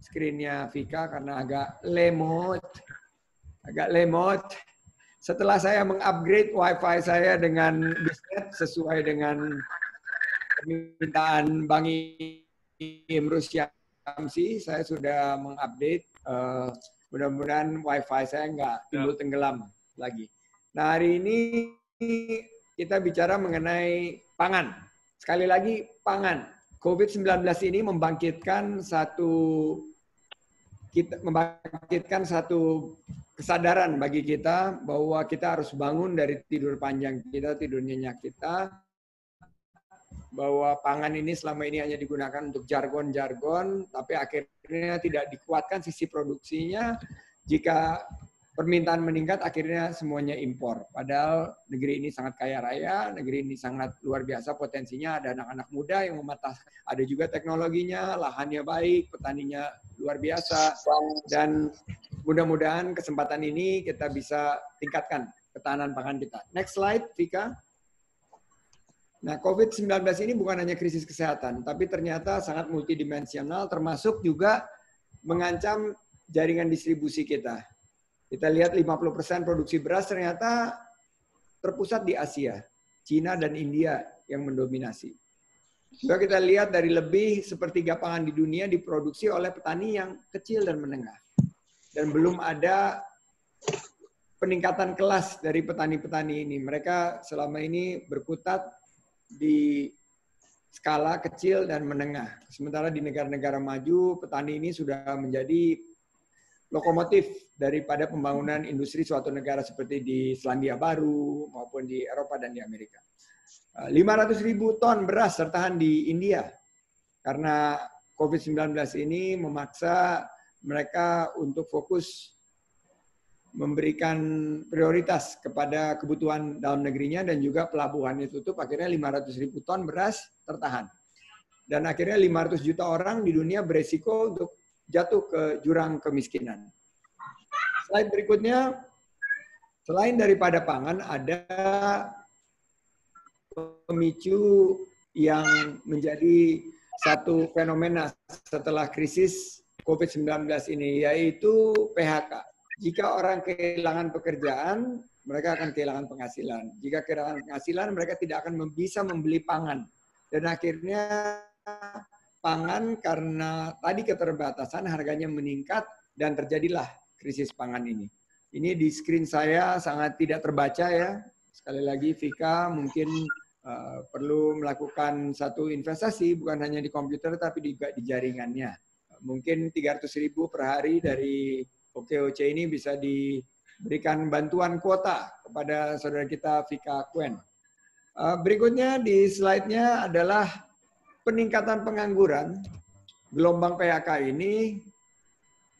screen-nya Vika karena agak lemot. Setelah saya mengupgrade WiFi saya dengan bisnet sesuai dengan permintaan Bang Imrus Syamsi, saya sudah mengupdate. Mudah-mudahan WiFi saya nggak timbul tenggelam lagi. Nah, hari ini kita bicara mengenai pangan. Sekali lagi, pangan. COVID-19 ini membangkitkan satu kesadaran bagi kita bahwa kita harus bangun dari tidur panjang kita, tidur nyenyak kita, bahwa pangan ini selama ini hanya digunakan untuk jargon-jargon, tapi akhirnya tidak dikuatkan sisi produksinya. Jika permintaan meningkat, akhirnya semuanya impor. Padahal negeri ini sangat kaya raya, negeri ini sangat luar biasa potensinya, ada anak-anak muda yang mematahkan, ada juga teknologinya, lahannya baik, petaninya luar biasa, dan mudah-mudahan kesempatan ini kita bisa tingkatkan ketahanan pangan kita. Next slide, Vika. Nah, COVID-19 ini bukan hanya krisis kesehatan, tapi ternyata sangat multidimensional, termasuk juga mengancam jaringan distribusi kita. Kita lihat 50% produksi beras ternyata terpusat di Asia, Cina dan India yang mendominasi. Juga kita lihat dari lebih sepertiga pangan di dunia diproduksi oleh petani yang kecil dan menengah. Dan belum ada peningkatan kelas dari petani-petani ini. Mereka selama ini berkutat di skala kecil dan menengah. Sementara di negara-negara maju, petani ini sudah menjadi lokomotif daripada pembangunan industri suatu negara seperti di Selandia Baru maupun di Eropa dan di Amerika. 500.000 ton beras tertahan di India karena COVID-19 ini memaksa mereka untuk fokus memberikan prioritas kepada kebutuhan dalam negerinya dan juga pelabuhannya tutup, akhirnya 500.000 ton beras tertahan. Dan akhirnya 500 juta orang di dunia beresiko untuk jatuh ke jurang kemiskinan. Slide berikutnya, selain daripada pangan, ada pemicu yang menjadi satu fenomena setelah krisis COVID-19 ini, yaitu PHK. Jika orang kehilangan pekerjaan, mereka akan kehilangan penghasilan. Jika kehilangan penghasilan, mereka tidak akan bisa membeli pangan. Dan akhirnya pangan karena tadi keterbatasan harganya meningkat dan terjadilah krisis pangan ini. Ini di screen saya sangat tidak terbaca ya. Sekali lagi Vika mungkin perlu melakukan satu investasi bukan hanya di komputer tapi juga di jaringannya. Mungkin 300.000 per hari dari OKOC ini bisa diberikan bantuan kuota kepada saudara kita Vika Kuen. Berikutnya di slide-nya adalah peningkatan pengangguran. Gelombang PHK ini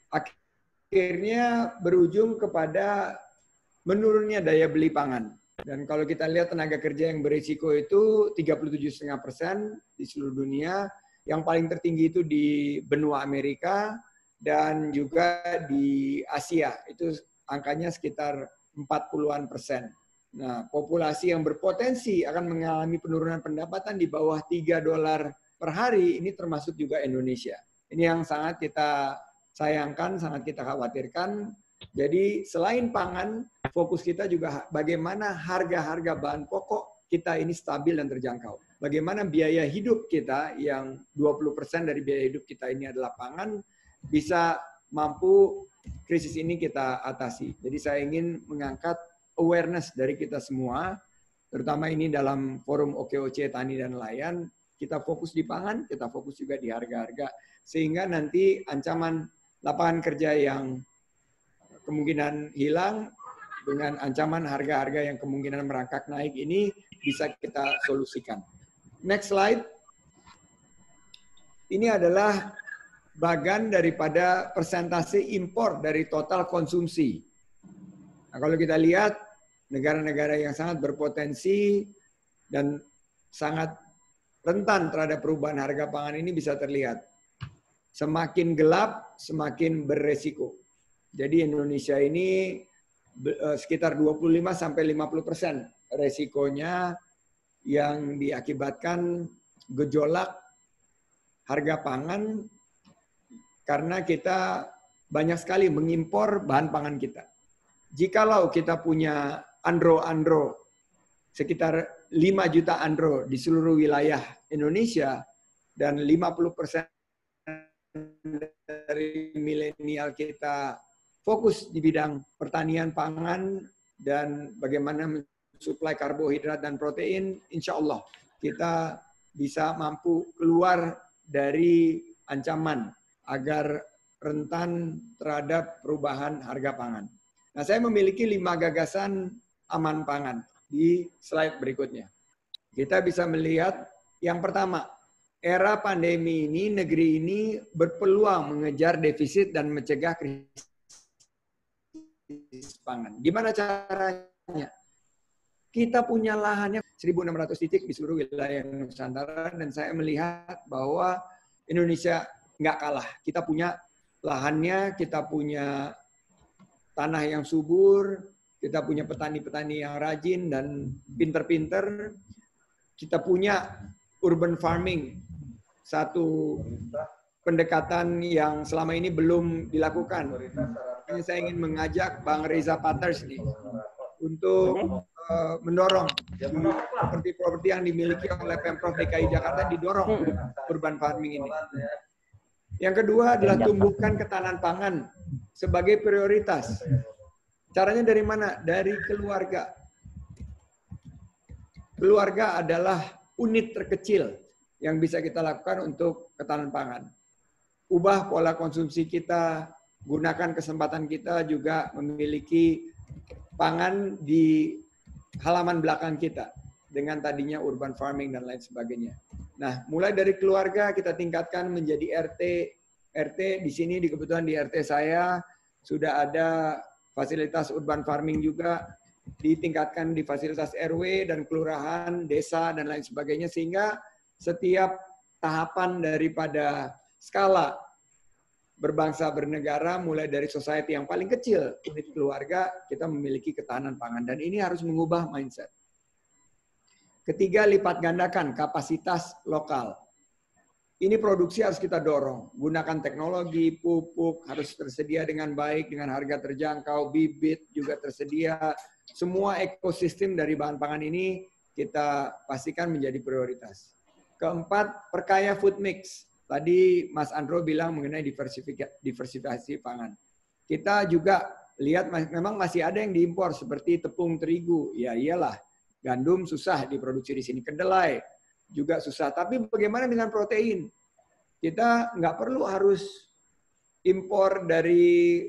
akhirnya berujung kepada menurunnya daya beli pangan. Dan kalau kita lihat tenaga kerja yang berisiko itu 37,5% di seluruh dunia. Yang paling tertinggi itu di benua Amerika dan juga di Asia. Itu angkanya sekitar 40-an%. Nah, populasi yang berpotensi akan mengalami penurunan pendapatan di bawah $3 per hari, ini termasuk juga Indonesia. Ini yang sangat kita sayangkan, sangat kita khawatirkan. Jadi selain pangan, fokus kita juga bagaimana harga-harga bahan pokok kita ini stabil dan terjangkau. Bagaimana biaya hidup kita yang 20% dari biaya hidup kita ini adalah pangan, bisa mampu krisis ini kita atasi. Jadi saya ingin mengangkat awareness dari kita semua, terutama ini dalam forum OKOC Tani dan Nelayan, kita fokus di pangan, kita fokus juga di harga-harga, sehingga nanti ancaman lapangan kerja yang kemungkinan hilang dengan ancaman harga-harga yang kemungkinan merangkak naik ini bisa kita solusikan. Next slide. Ini adalah bagian daripada persentase impor dari total konsumsi. Nah, kalau kita lihat negara-negara yang sangat berpotensi dan sangat rentan terhadap perubahan harga pangan ini bisa terlihat. Semakin gelap, semakin beresiko. Jadi Indonesia ini sekitar 25-50% resikonya yang diakibatkan gejolak harga pangan karena kita banyak sekali mengimpor bahan pangan kita. Jikalau kita punya andro-andro, sekitar 5 juta andro di seluruh wilayah Indonesia, dan 50% dari milenial kita fokus di bidang pertanian pangan dan bagaimana mensuplai karbohidrat dan protein, insya Allah kita bisa mampu keluar dari ancaman agar rentan terhadap perubahan harga pangan. Nah, saya memiliki 5 gagasan aman pangan di slide berikutnya. Kita bisa melihat yang pertama, era pandemi ini, negeri ini berpeluang mengejar defisit dan mencegah krisis pangan. Gimana caranya? Kita punya lahannya 1.600 titik di seluruh wilayah Nusantara, dan saya melihat bahwa Indonesia nggak kalah. Kita punya lahannya, kita punya tanah yang subur, kita punya petani-petani yang rajin dan pinter-pinter, kita punya urban farming, satu pendekatan yang selama ini belum dilakukan. Makanya saya ingin mengajak Bang Reza Paters nih untuk mendorong seperti properti yang dimiliki oleh Pemprov DKI Jakarta, didorong urban farming ini. Yang kedua adalah tumbuhkan ketahanan pangan sebagai prioritas. Caranya dari mana? Dari keluarga. Keluarga adalah unit terkecil yang bisa kita lakukan untuk ketahanan pangan. Ubah pola konsumsi kita, gunakan kesempatan kita juga memiliki pangan di halaman belakang kita dengan tadinya urban farming dan lain sebagainya. Nah, mulai dari keluarga kita tingkatkan menjadi RT. RT di sini, di kebetulan di RT saya sudah ada fasilitas urban farming juga, ditingkatkan di fasilitas RW dan kelurahan, desa dan lain sebagainya, sehingga setiap tahapan daripada skala berbangsa bernegara, mulai dari society yang paling kecil, unit keluarga, kita memiliki ketahanan pangan, dan ini harus mengubah mindset. Ketiga, lipat gandakan kapasitas lokal. Ini produksi harus kita dorong, gunakan teknologi, pupuk harus tersedia dengan baik, dengan harga terjangkau, bibit juga tersedia. Semua ekosistem dari bahan pangan ini kita pastikan menjadi prioritas. Keempat, perkaya food mix. Tadi Mas Andro bilang mengenai diversifikasi pangan. Kita juga lihat memang masih ada yang diimpor seperti tepung terigu. Ya iyalah, gandum susah diproduksi di sini, kedelai juga susah. Tapi bagaimana dengan protein? Kita nggak perlu harus impor dari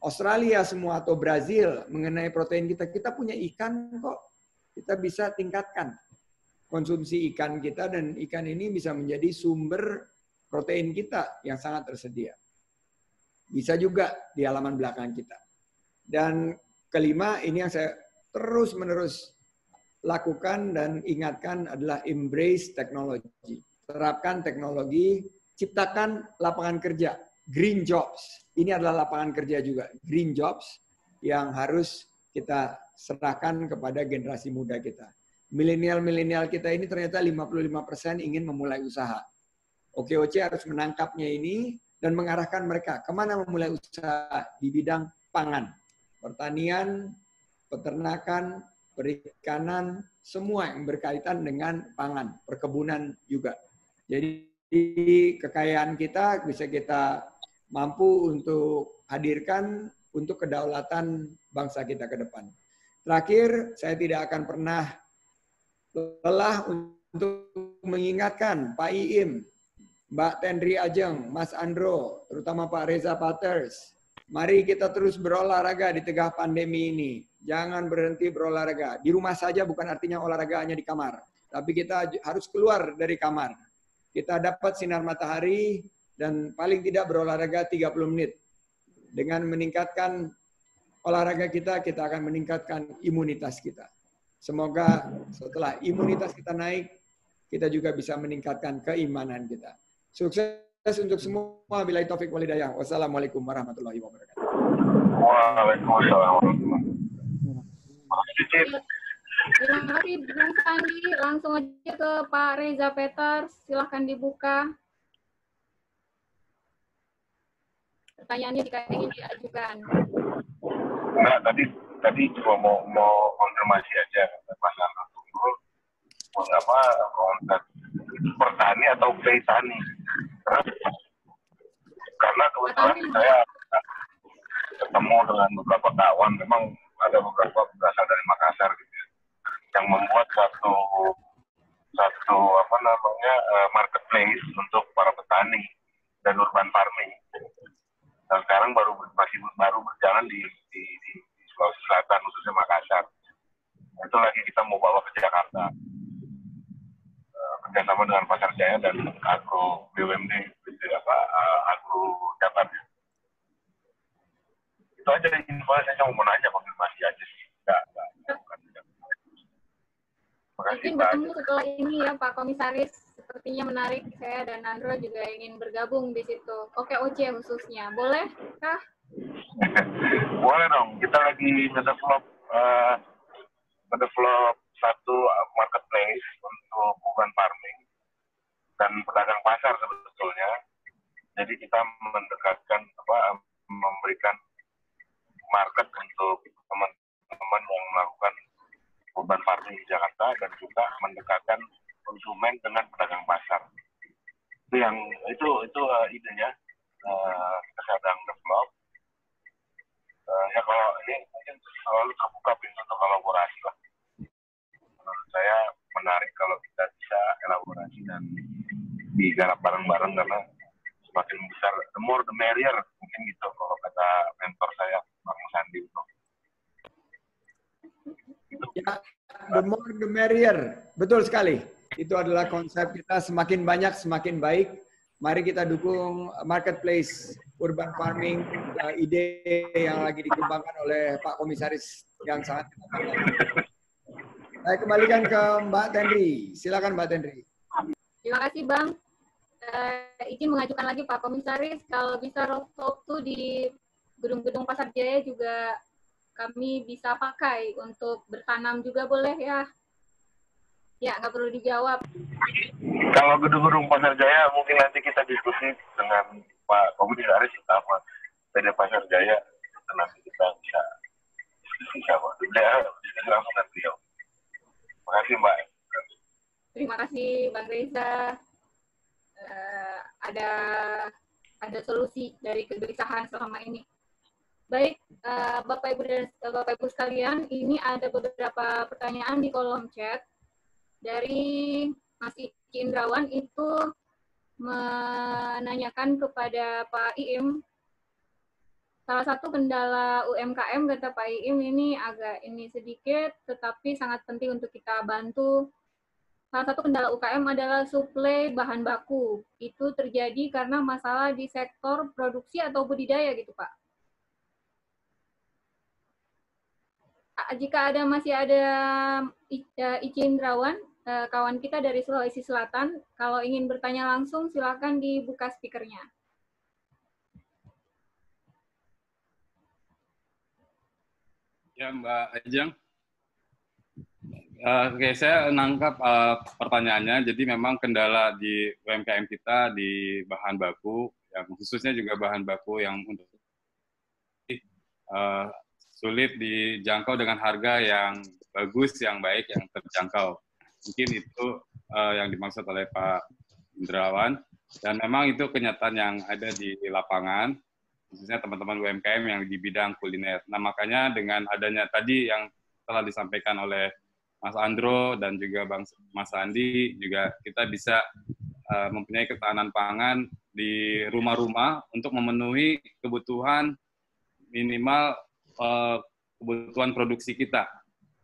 Australia semua atau Brazil mengenai protein kita. Kita punya ikan kok. Kita bisa tingkatkan konsumsi ikan kita, dan ikan ini bisa menjadi sumber protein kita yang sangat tersedia. Bisa juga di halaman belakang kita. Dan kelima, ini yang saya terus-menerus lakukan dan ingatkan adalah embrace teknologi. Terapkan teknologi, ciptakan lapangan kerja, green jobs. Ini adalah lapangan kerja juga, green jobs yang harus kita serahkan kepada generasi muda kita. Milenial-milenial kita ini ternyata 55% ingin memulai usaha. OKOC harus menangkapnya ini dan mengarahkan mereka kemana memulai usaha di bidang pangan, pertanian, peternakan, perikanan, semua yang berkaitan dengan pangan, perkebunan juga. Jadi kekayaan kita bisa kita mampu untuk hadirkan untuk kedaulatan bangsa kita ke depan. Terakhir, saya tidak akan pernah lelah untuk mengingatkan Pak Iim, Mbak Tendri Ajeng, Mas Andro, terutama Pak Reza Paters. Mari kita terus berolahraga di tengah pandemi ini. Jangan berhenti berolahraga. Di rumah saja bukan artinya olahraga hanya di kamar. Tapi kita harus keluar dari kamar. Kita dapat sinar matahari dan paling tidak berolahraga 30 menit. Dengan meningkatkan olahraga kita, kita akan meningkatkan imunitas kita. Semoga setelah imunitas kita naik, kita juga bisa meningkatkan keimanan kita. Sukses untuk semua. Billahi taufik walhidayah. Wassalamualaikum warahmatullahi wabarakatuh. Waalaikumsalam warahmatullahi wabarakatuh. Terima kasih Bung Sandi. Langsung aja ke Pak Reza Paters. Silahkan dibuka. pertanyaannya jika ingin diajukan. Nah, tadi cuma mau konfirmasi aja Mas Andro Tunggul, apa kontak pertani atau petani? Karena kebetulan saya ketemu dengan beberapa kawan, memang ada beberapa berasal dari Makassar gitu, yang membuat satu apa namanya marketplace untuk para petani dan urban farming. Dan sekarang masih baru berjalan di Sulawesi Selatan, khususnya Makassar. Itu lagi kita mau bawa ke Jakarta, kerjasama dengan Pasar Jaya dan Agro BUMD, Agro Jakarta. Itu aja info, saya mau nanya, konfirmasi aja sih. Mungkin bertemu setelah ini ya Pak Komisaris, sepertinya menarik. Saya dan Andro juga ingin bergabung di situ. OKOC khususnya, boleh kah? Boleh dong, kita lagi ngedevelop satu marketplace untuk urban farming dan pedagang pasar sebetulnya. Jadi kita mendekatkan memberikan market untuk teman-teman yang melakukan urban farming di Jakarta dan juga mendekatkan konsumen dengan pedagang pasar. Itu idenya, kita sedang develop. Ya kalau ini mungkin selalu terbuka pintu untuk kolaborasi lah. Menurut saya menarik kalau kita bisa elaborasi dan digarap bareng-bareng, karena semakin besar, the more the merrier, mungkin gitu kalau kata mentor saya, Bang Sandi. Ya, the more the merrier. Betul sekali. Itu adalah konsep kita, semakin banyak semakin baik. Mari kita dukung marketplace urban farming, ide yang lagi dikembangkan oleh Pak Komisaris yang sangat kita banggakan. Saya kembalikan ke Mbak Tendri. Silakan Mbak Tendri. Terima kasih Bang. Izin mengajukan lagi Pak Komisaris, kalau bisa rooftop tuh di gedung-gedung Pasar Jaya juga kami bisa pakai untuk bertanam juga, boleh ya? Ya, nggak perlu dijawab. Kalau gedung-gedung Pasar Jaya mungkin nanti kita diskusi dengan Pak Komisaris sama PD Pasar Jaya, nanti kita bisa diskusi sama beliau, diskusi langsung dengan beliau. Terima kasih Mbak. Terima kasih Bang Reza. Ada solusi dari kegelisahan selama ini. Baik, Bapak Ibu sekalian, ini ada beberapa pertanyaan di kolom chat dari Mas Ici Indrawan, itu menanyakan kepada Pak Iim, salah satu kendala UMKM kata Pak Iim ini sedikit, tetapi sangat penting untuk kita bantu. Salah satu kendala UKM adalah suplai bahan baku. Itu terjadi karena masalah di sektor produksi atau budidaya gitu Pak. Jika masih ada Ici Indrawan, kawan kita dari Sulawesi Selatan, kalau ingin bertanya langsung silakan dibuka speakernya. Ya Mbak Ajeng. Oke, saya nangkap pertanyaannya. Jadi memang kendala di UMKM kita di bahan baku, yang khususnya juga bahan baku yang untuk sulit dijangkau dengan harga yang bagus, yang baik, yang terjangkau. Mungkin itu yang dimaksud oleh Pak Indrawan. Dan memang itu kenyataan yang ada di lapangan, khususnya teman-teman UMKM yang di bidang kuliner. Nah, makanya dengan adanya tadi yang telah disampaikan oleh Mas Andro dan juga Mas Andi, juga kita bisa mempunyai ketahanan pangan di rumah-rumah untuk memenuhi kebutuhan minimal kebutuhan produksi kita.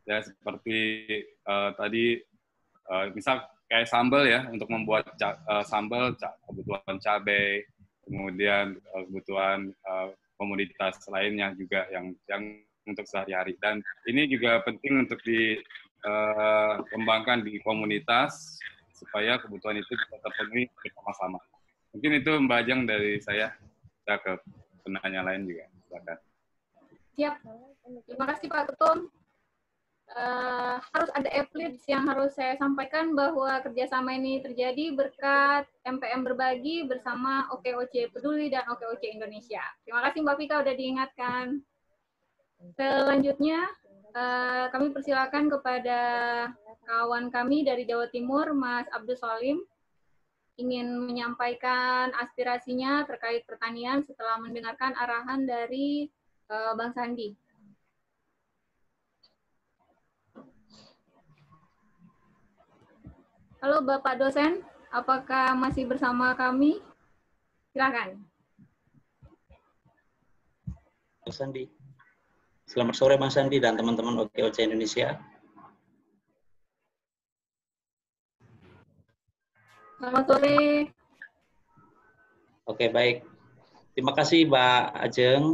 Ya, seperti tadi, misal kayak sambal ya, untuk membuat sambal, kebutuhan cabai, kemudian kebutuhan komoditas lainnya juga yang untuk sehari-hari. Dan ini juga penting untuk dikembangkan di komunitas supaya kebutuhan itu bisa terpenuhi bersama-sama. Mungkin itu Mbak Ajeng dari saya. Saya ke penanya lain juga. Silakan. Siap. Terima kasih Pak Ketum. harus ada eplits yang harus saya sampaikan bahwa kerjasama ini terjadi berkat MPM Berbagi bersama OKOC Peduli dan OKOC Indonesia. Terima kasih Mbak Vika udah diingatkan. Selanjutnya, kami persilakan kepada kawan kami dari Jawa Timur, Mas Abdul Salim, ingin menyampaikan aspirasinya terkait pertanian setelah mendengarkan arahan dari Bang Sandi. Halo Bapak dosen, apakah masih bersama kami? Silakan. Mas Sandi. Selamat sore Mas Sandi dan teman-teman OKOC Indonesia. Selamat sore. Oke, baik. Terima kasih Mbak Ajeng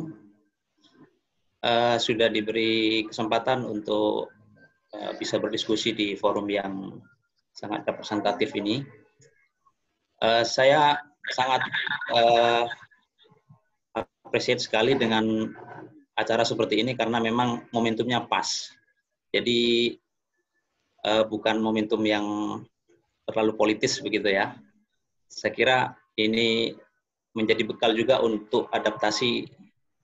sudah diberi kesempatan untuk bisa berdiskusi di forum yang sangat representatif ini. Saya sangat appreciate sekali dengan acara seperti ini karena memang momentumnya pas. Jadi bukan momentum yang terlalu politis begitu ya. Saya kira ini menjadi bekal juga untuk adaptasi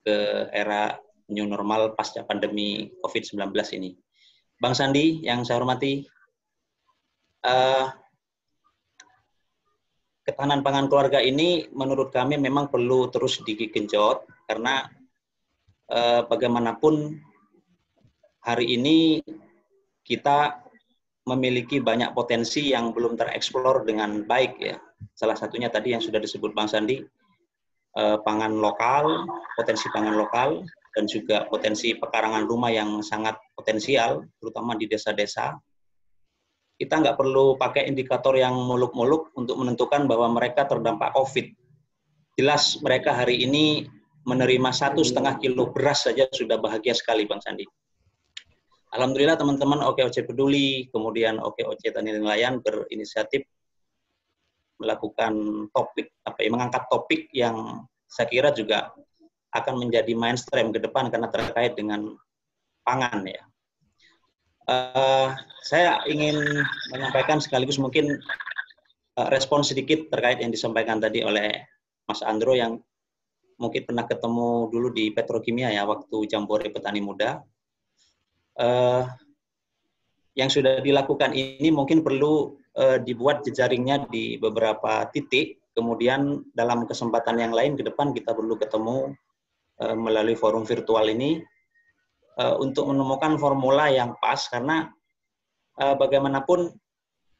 ke era new normal pasca pandemi COVID-19 ini. Bang Sandi yang saya hormati, ketahanan pangan keluarga ini menurut kami memang perlu terus digenjot karena bagaimanapun hari ini kita memiliki banyak potensi yang belum tereksplor dengan baik ya. Salah satunya tadi yang sudah disebut Bang Sandi, pangan lokal, potensi pangan lokal, dan juga potensi pekarangan rumah yang sangat potensial, terutama di desa-desa. Kita nggak perlu pakai indikator yang muluk-muluk untuk menentukan bahwa mereka terdampak COVID. Jelas mereka hari ini menerima 1,5 kilo beras saja sudah bahagia sekali, Bang Sandi. Alhamdulillah teman-teman OKOC Peduli, kemudian OKOC Tani dan Nelayan berinisiatif melakukan mengangkat topik yang saya kira juga akan menjadi mainstream ke depan karena terkait dengan pangan ya. Saya ingin menyampaikan sekaligus mungkin respon sedikit terkait yang disampaikan tadi oleh Mas Andro yang mungkin pernah ketemu dulu di Petrokimia ya waktu Jambore Petani Muda. Yang sudah dilakukan ini mungkin perlu dibuat jejaringnya di beberapa titik. Kemudian dalam kesempatan yang lain ke depan kita perlu ketemu melalui forum virtual ini untuk menemukan formula yang pas karena bagaimanapun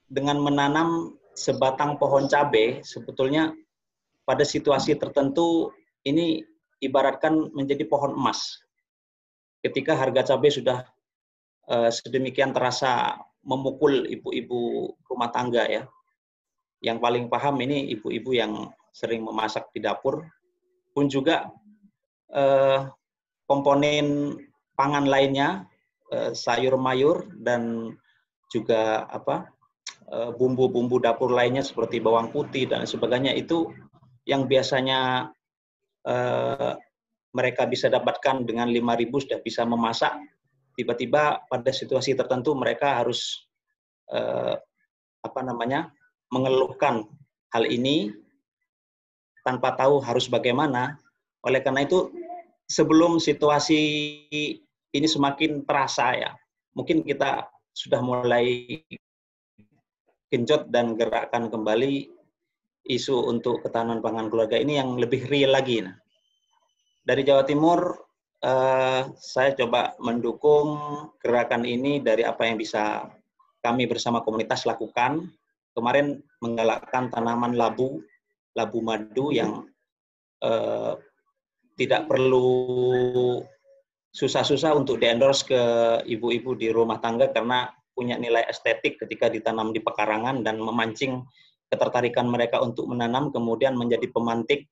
dengan menanam sebatang pohon cabai sebetulnya pada situasi tertentu ini ibaratkan menjadi pohon emas. Ketika harga cabai sudah sedemikian terasa memukul ibu-ibu rumah tangga ya. Yang paling paham ini ibu-ibu yang sering memasak di dapur pun juga komponen pangan lainnya, sayur mayur dan juga bumbu-bumbu dapur lainnya seperti bawang putih dan sebagainya itu yang biasanya mereka bisa dapatkan dengan 5.000 sudah bisa memasak. Tiba-tiba pada situasi tertentu mereka harus mengeluhkan hal ini tanpa tahu harus bagaimana. Oleh karena itu sebelum situasi ini semakin terasa ya, mungkin kita sudah mulai genjot dan gerakkan kembali isu untuk ketahanan pangan keluarga ini yang lebih real lagi. Nah, dari Jawa Timur, saya coba mendukung gerakan ini dari apa yang bisa kami bersama komunitas lakukan. Kemarin menggalakkan tanaman labu madu yang tidak perlu susah-susah untuk di-endorse ke ibu-ibu di rumah tangga karena punya nilai estetik ketika ditanam di pekarangan dan memancing ketertarikan mereka untuk menanam, kemudian menjadi pemantik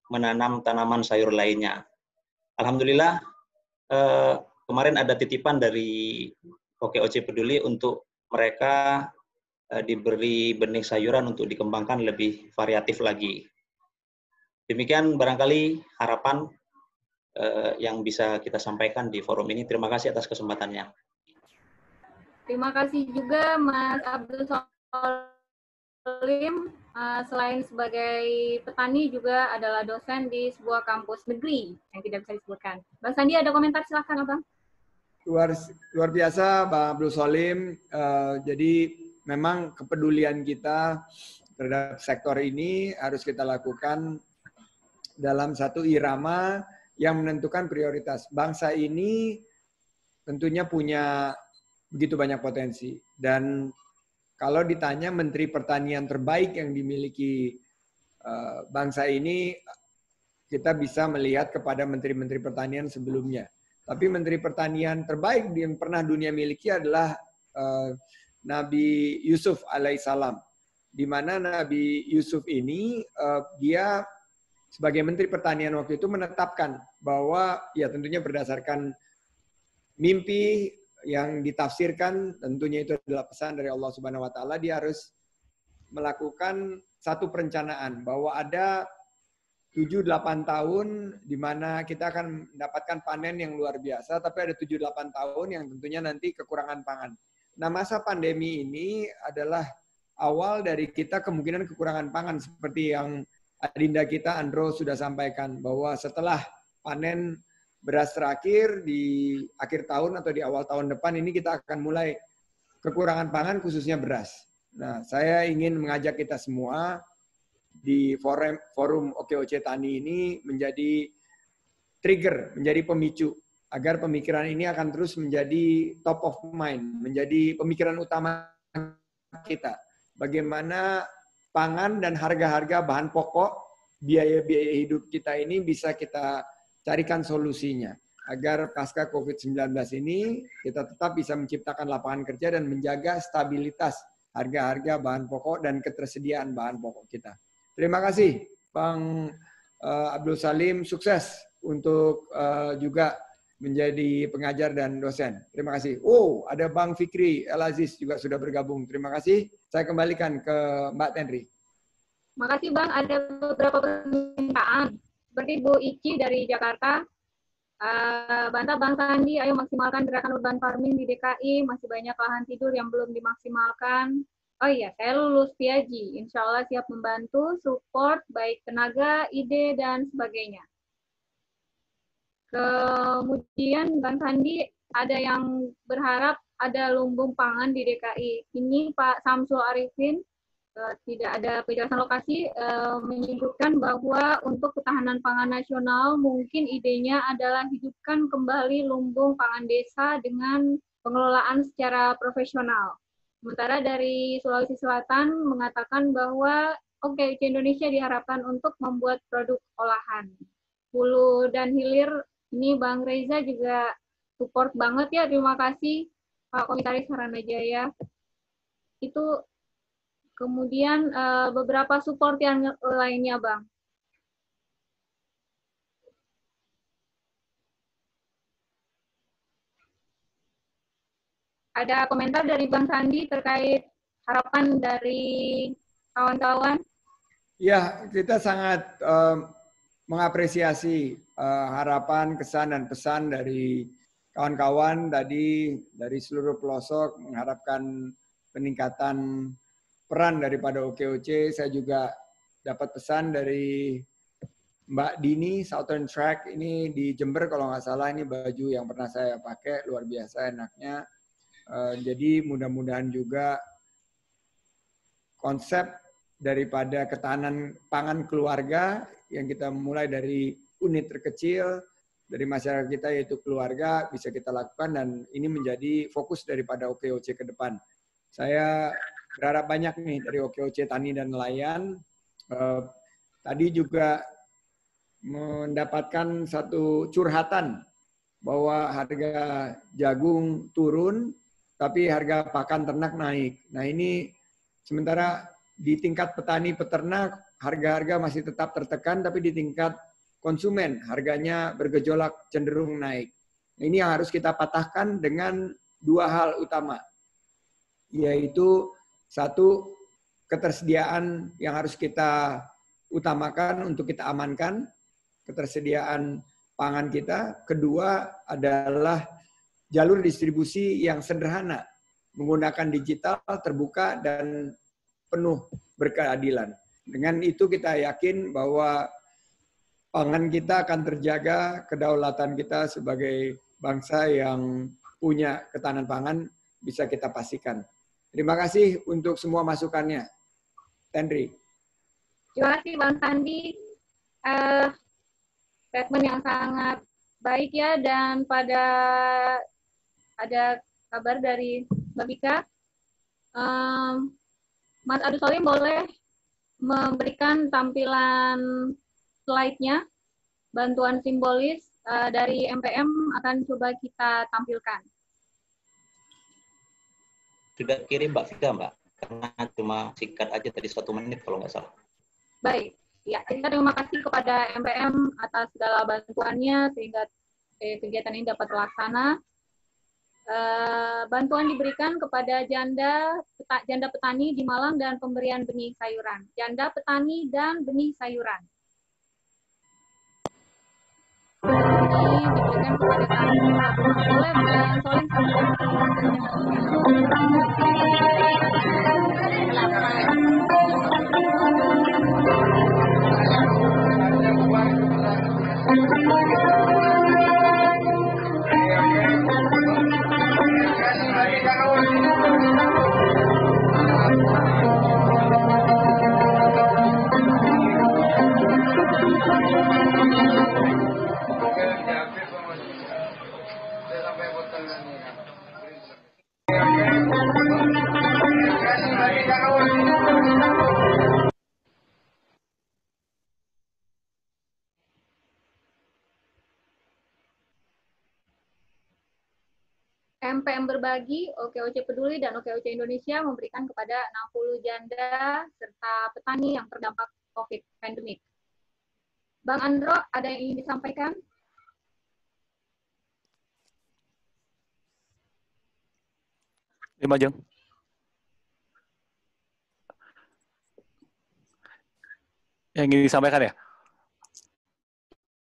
menanam tanaman sayur lainnya. Alhamdulillah, kemarin ada titipan dari OKOC Peduli untuk mereka diberi benih sayuran untuk dikembangkan lebih variatif lagi. Demikian barangkali harapan yang bisa kita sampaikan di forum ini. Terima kasih atas kesempatannya. Terima kasih juga Mas Abdul Salim, selain sebagai petani juga adalah dosen di sebuah kampus negeri yang tidak bisa disebutkan. Bang Sandi ada komentar, silakan Abang. Luar biasa Bang Abdul Salim. Jadi memang kepedulian kita terhadap sektor ini harus kita lakukan dalam satu irama yang menentukan prioritas. Bangsa ini tentunya punya begitu banyak potensi. Dan kalau ditanya Menteri Pertanian terbaik yang dimiliki bangsa ini, kita bisa melihat kepada Menteri-Menteri Pertanian sebelumnya. Tapi Menteri Pertanian terbaik yang pernah dunia miliki adalah Nabi Yusuf alaihissalam. Di mana Nabi Yusuf ini, dia sebagai Menteri Pertanian waktu itu menetapkan bahwa ya tentunya berdasarkan mimpi yang ditafsirkan, tentunya itu adalah pesan dari Allah Subhanahu wa taala, dia harus melakukan satu perencanaan bahwa ada 7-8 tahun di mana kita akan mendapatkan panen yang luar biasa, tapi ada 7-8 tahun yang tentunya nanti kekurangan pangan. Nah, masa pandemi ini adalah awal dari kita kemungkinan kekurangan pangan seperti yang adinda kita Andro sudah sampaikan bahwa setelah panen beras terakhir di akhir tahun atau di awal tahun depan ini kita akan mulai kekurangan pangan khususnya beras. Nah, saya ingin mengajak kita semua di forum OKOC Tani ini menjadi trigger, menjadi pemicu agar pemikiran ini akan terus menjadi top of mind, menjadi pemikiran utama kita. Bagaimana pangan dan harga-harga bahan pokok, biaya-biaya hidup kita ini bisa kita carikan solusinya agar pasca COVID-19 ini kita tetap bisa menciptakan lapangan kerja dan menjaga stabilitas harga-harga bahan pokok dan ketersediaan bahan pokok kita. Terima kasih Bang Abdul Salim, sukses untuk juga menjadi pengajar dan dosen. Terima kasih. Oh, ada Bang Fikri El Aziz juga sudah bergabung. Terima kasih. Saya kembalikan ke Mbak Tenri. Terima kasih Bang, ada beberapa permintaan. Seperti Bu Ici dari Jakarta, bantah Bang Sandi, ayo maksimalkan gerakan urban farming di DKI, masih banyak lahan tidur yang belum dimaksimalkan. Oh iya, saya lulus PIAGI, insya Allah siap membantu, support, baik tenaga, ide, dan sebagainya. Kemudian Bang Sandi, ada yang berharap ada lumbung pangan di DKI. Ini Pak Samsul Arifin, tidak ada penjelasan lokasi, menyebutkan bahwa untuk ketahanan pangan nasional mungkin idenya adalah hidupkan kembali lumbung pangan desa dengan pengelolaan secara profesional. Sementara dari Sulawesi Selatan mengatakan bahwa OKOC Indonesia diharapkan untuk membuat produk olahan. Hulu dan hilir, ini Bang Reza juga support banget ya, terima kasih Pak Komisaris Saranajaya. Itu kemudian beberapa support yang lainnya, Bang. Ada komentar dari Bang Sandi terkait harapan dari kawan-kawan? Ya, kita sangat mengapresiasi harapan, kesan, dan pesan dari kawan-kawan tadi dari seluruh pelosok mengharapkan peningkatan peran daripada OKOC. Saya juga dapat pesan dari Mbak Dini, Southern Track, ini di Jember kalau nggak salah, ini baju yang pernah saya pakai, luar biasa enaknya. Jadi mudah-mudahan juga konsep daripada ketahanan pangan keluarga yang kita mulai dari unit terkecil dari masyarakat kita yaitu keluarga bisa kita lakukan dan ini menjadi fokus daripada OKOC ke depan. Saya berharap banyak nih dari OKOC Tani dan Nelayan. Tadi juga mendapatkan satu curhatan bahwa harga jagung turun, tapi harga pakan ternak naik. Nah ini sementara di tingkat petani peternak harga-harga masih tetap tertekan, tapi di tingkat konsumen harganya bergejolak cenderung naik. Ini yang harus kita patahkan dengan dua hal utama, yaitu satu, ketersediaan yang harus kita utamakan untuk kita amankan, ketersediaan pangan kita. Kedua adalah jalur distribusi yang sederhana, menggunakan digital, terbuka, dan penuh berkeadilan. Dengan itu kita yakin bahwa pangan kita akan terjaga, kedaulatan kita sebagai bangsa yang punya ketahanan pangan bisa kita pastikan. Terima kasih untuk semua masukannya. Henry. Terima kasih Bang Sandi. Statement yang sangat baik ya, dan pada ada kabar dari Mbak Bika. Mas Adu Solim boleh memberikan tampilan slide-nya, bantuan simbolis dari MPM akan coba kita tampilkan. Sudah kirim Mbak Vika, Mbak, karena cuma singkat aja tadi 1 menit kalau nggak salah. Baik, ya kita terima kasih kepada MPM atas segala bantuannya sehingga kegiatan ini dapat terlaksana. Bantuan diberikan kepada janda petani di Malang dan pemberian benih sayuran. Janda petani dan benih sayuran. Ini diberikan kepada kami. Boleh Solim MPM Berbagi, OKOC Peduli, dan OKOC Indonesia memberikan kepada 60 janda serta petani yang terdampak COVID pandemic. Bang Andro, ada yang ingin disampaikan? Lima jam. Yang ingin disampaikan ya?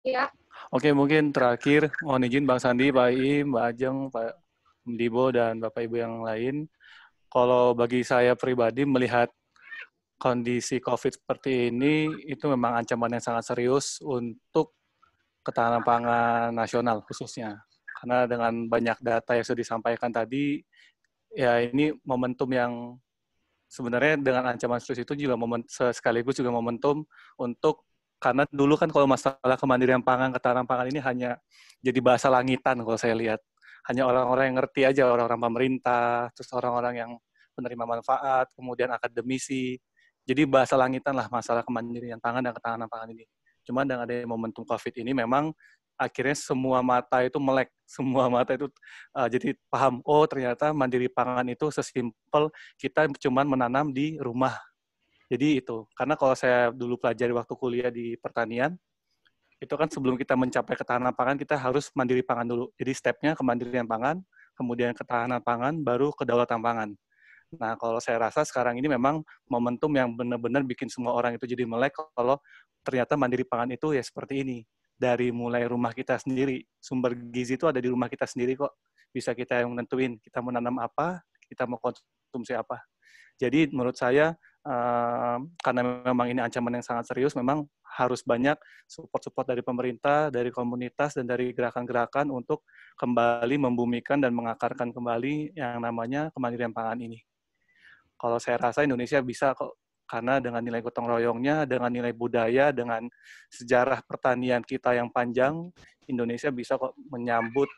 Iya. Oke, mungkin terakhir mohon izin Bang Sandi, Pak Iim, Mbak Ajeng, Pak Dibo, dan Bapak Ibu yang lain. Kalau bagi saya pribadi melihat kondisi COVID seperti ini, itu memang ancaman yang sangat serius untuk ketahanan pangan nasional khususnya. Karena dengan banyak data yang sudah disampaikan tadi, ya ini momentum yang sebenarnya dengan ancaman serius itu juga sekaligus juga momentum untuk, karena dulu kan kalau masalah kemandirian pangan, ketahanan pangan ini hanya jadi bahasa langitan kalau saya lihat. Hanya orang-orang yang ngerti aja, orang-orang pemerintah, terus orang-orang yang penerima manfaat, kemudian akademisi. Jadi bahasa langitan lah masalah kemandirian pangan dan ketahanan pangan ini. Cuma dengan adanya momentum COVID ini memang akhirnya semua mata itu melek, semua mata itu jadi paham, oh ternyata mandiri pangan itu sesimpel kita cuma menanam di rumah. Jadi itu, karena kalau saya dulu pelajari waktu kuliah di pertanian, itu kan sebelum kita mencapai ketahanan pangan, kita harus mandiri pangan dulu. Jadi stepnya kemandirian pangan, kemudian ketahanan pangan, baru kedaulatan pangan. Nah, kalau saya rasa sekarang ini memang momentum yang benar-benar bikin semua orang itu jadi melek kalau ternyata mandiri pangan itu ya seperti ini. Dari mulai rumah kita sendiri, sumber gizi itu ada di rumah kita sendiri kok. Bisa kita yang menentuin, kita mau nanam apa, kita mau konsumsi apa. Jadi menurut saya, karena memang ini ancaman yang sangat serius, memang harus banyak support-support dari pemerintah, dari komunitas, dan dari gerakan-gerakan untuk kembali membumikan dan mengakarkan kembali yang namanya kemandirian pangan ini. Kalau saya rasa Indonesia bisa kok, karena dengan nilai gotong royongnya, dengan nilai budaya, dengan sejarah pertanian kita yang panjang, Indonesia bisa kok menyambut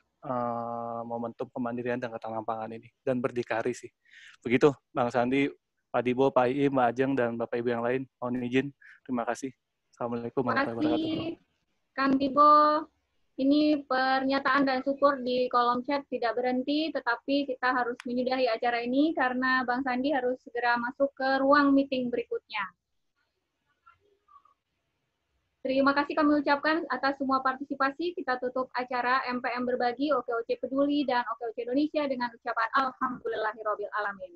momentum kemandirian dan ketahanan pangan ini, dan berdikari sih. Begitu, Bang Sandi, Pak Dibo, Pak Iim, Mbak Ajeng, dan Bapak Ibu yang lain. Mohon izin. Terima kasih. Assalamualaikum warahmatullahi wabarakatuh. Terima kasih, Kang Dibo. Ini pernyataan dan support di kolom chat tidak berhenti, tetapi kita harus menyudahi acara ini karena Bang Sandi harus segera masuk ke ruang meeting berikutnya. Terima kasih kami ucapkan atas semua partisipasi. Kita tutup acara MPM Berbagi, OKOC Peduli, dan OKOC Indonesia dengan ucapan Alhamdulillahirobbil alamin.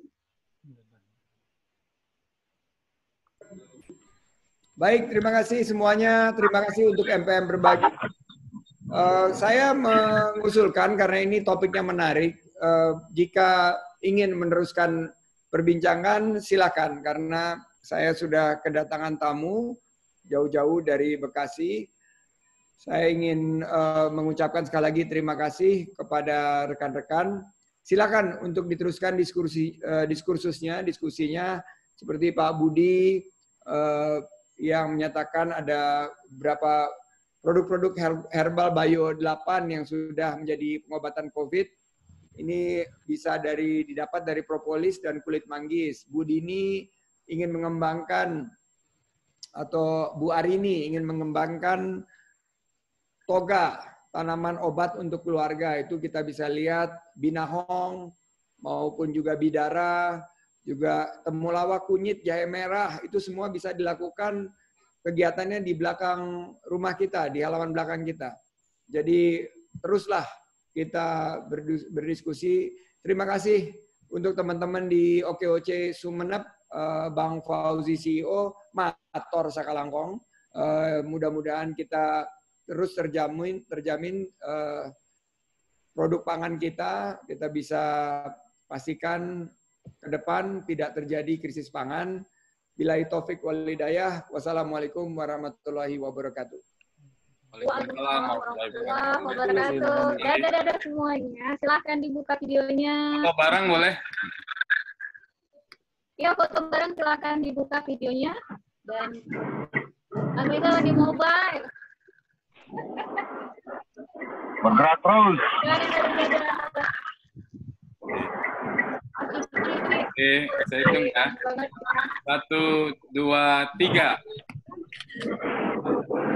Baik, terima kasih semuanya. Terima kasih untuk MPM Berbagi. Saya mengusulkan, karena ini topiknya menarik, jika ingin meneruskan perbincangan, silakan. Karena saya sudah kedatangan tamu jauh-jauh dari Bekasi. Saya ingin mengucapkan sekali lagi terima kasih kepada rekan-rekan. Silakan untuk diteruskan diskusinya seperti Pak Budi yang menyatakan ada beberapa produk-produk herbal bio 8 yang sudah menjadi pengobatan COVID. Ini bisa didapat dari propolis dan kulit manggis. Bu Dini ingin mengembangkan, atau Bu Arini ingin mengembangkan toga, tanaman obat untuk keluarga. Itu kita bisa lihat binahong maupun juga bidara, juga temulawak, kunyit, jahe merah, itu semua bisa dilakukan kegiatannya di belakang rumah kita, di halaman belakang kita. Jadi teruslah kita berdiskusi. Terima kasih untuk teman-teman di OKOC Sumeneb, Bang Fauzi CEO, Mator Sakalangkong. Mudah-mudahan kita terus terjamin produk pangan kita bisa pastikan ke depan tidak terjadi krisis pangan. Billahi taufik wal hidayah. Wassalamualaikum warahmatullahi wabarakatuh. Waalaikumsalam warahmatullahi wabarakatuh. Dadah semuanya. Silahkan dibuka videonya. Foto bareng boleh? Ya, foto bareng silahkan dibuka videonya. Dan ambil di mobile. Bergerak terus. Oke, saya hitung ya. 1, 2, 3.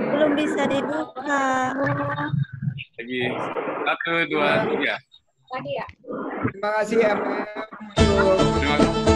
Belum bisa dibuka. Lagi. 1, 2, 3. Lagi ya. Terima kasih MM. Terima kasih.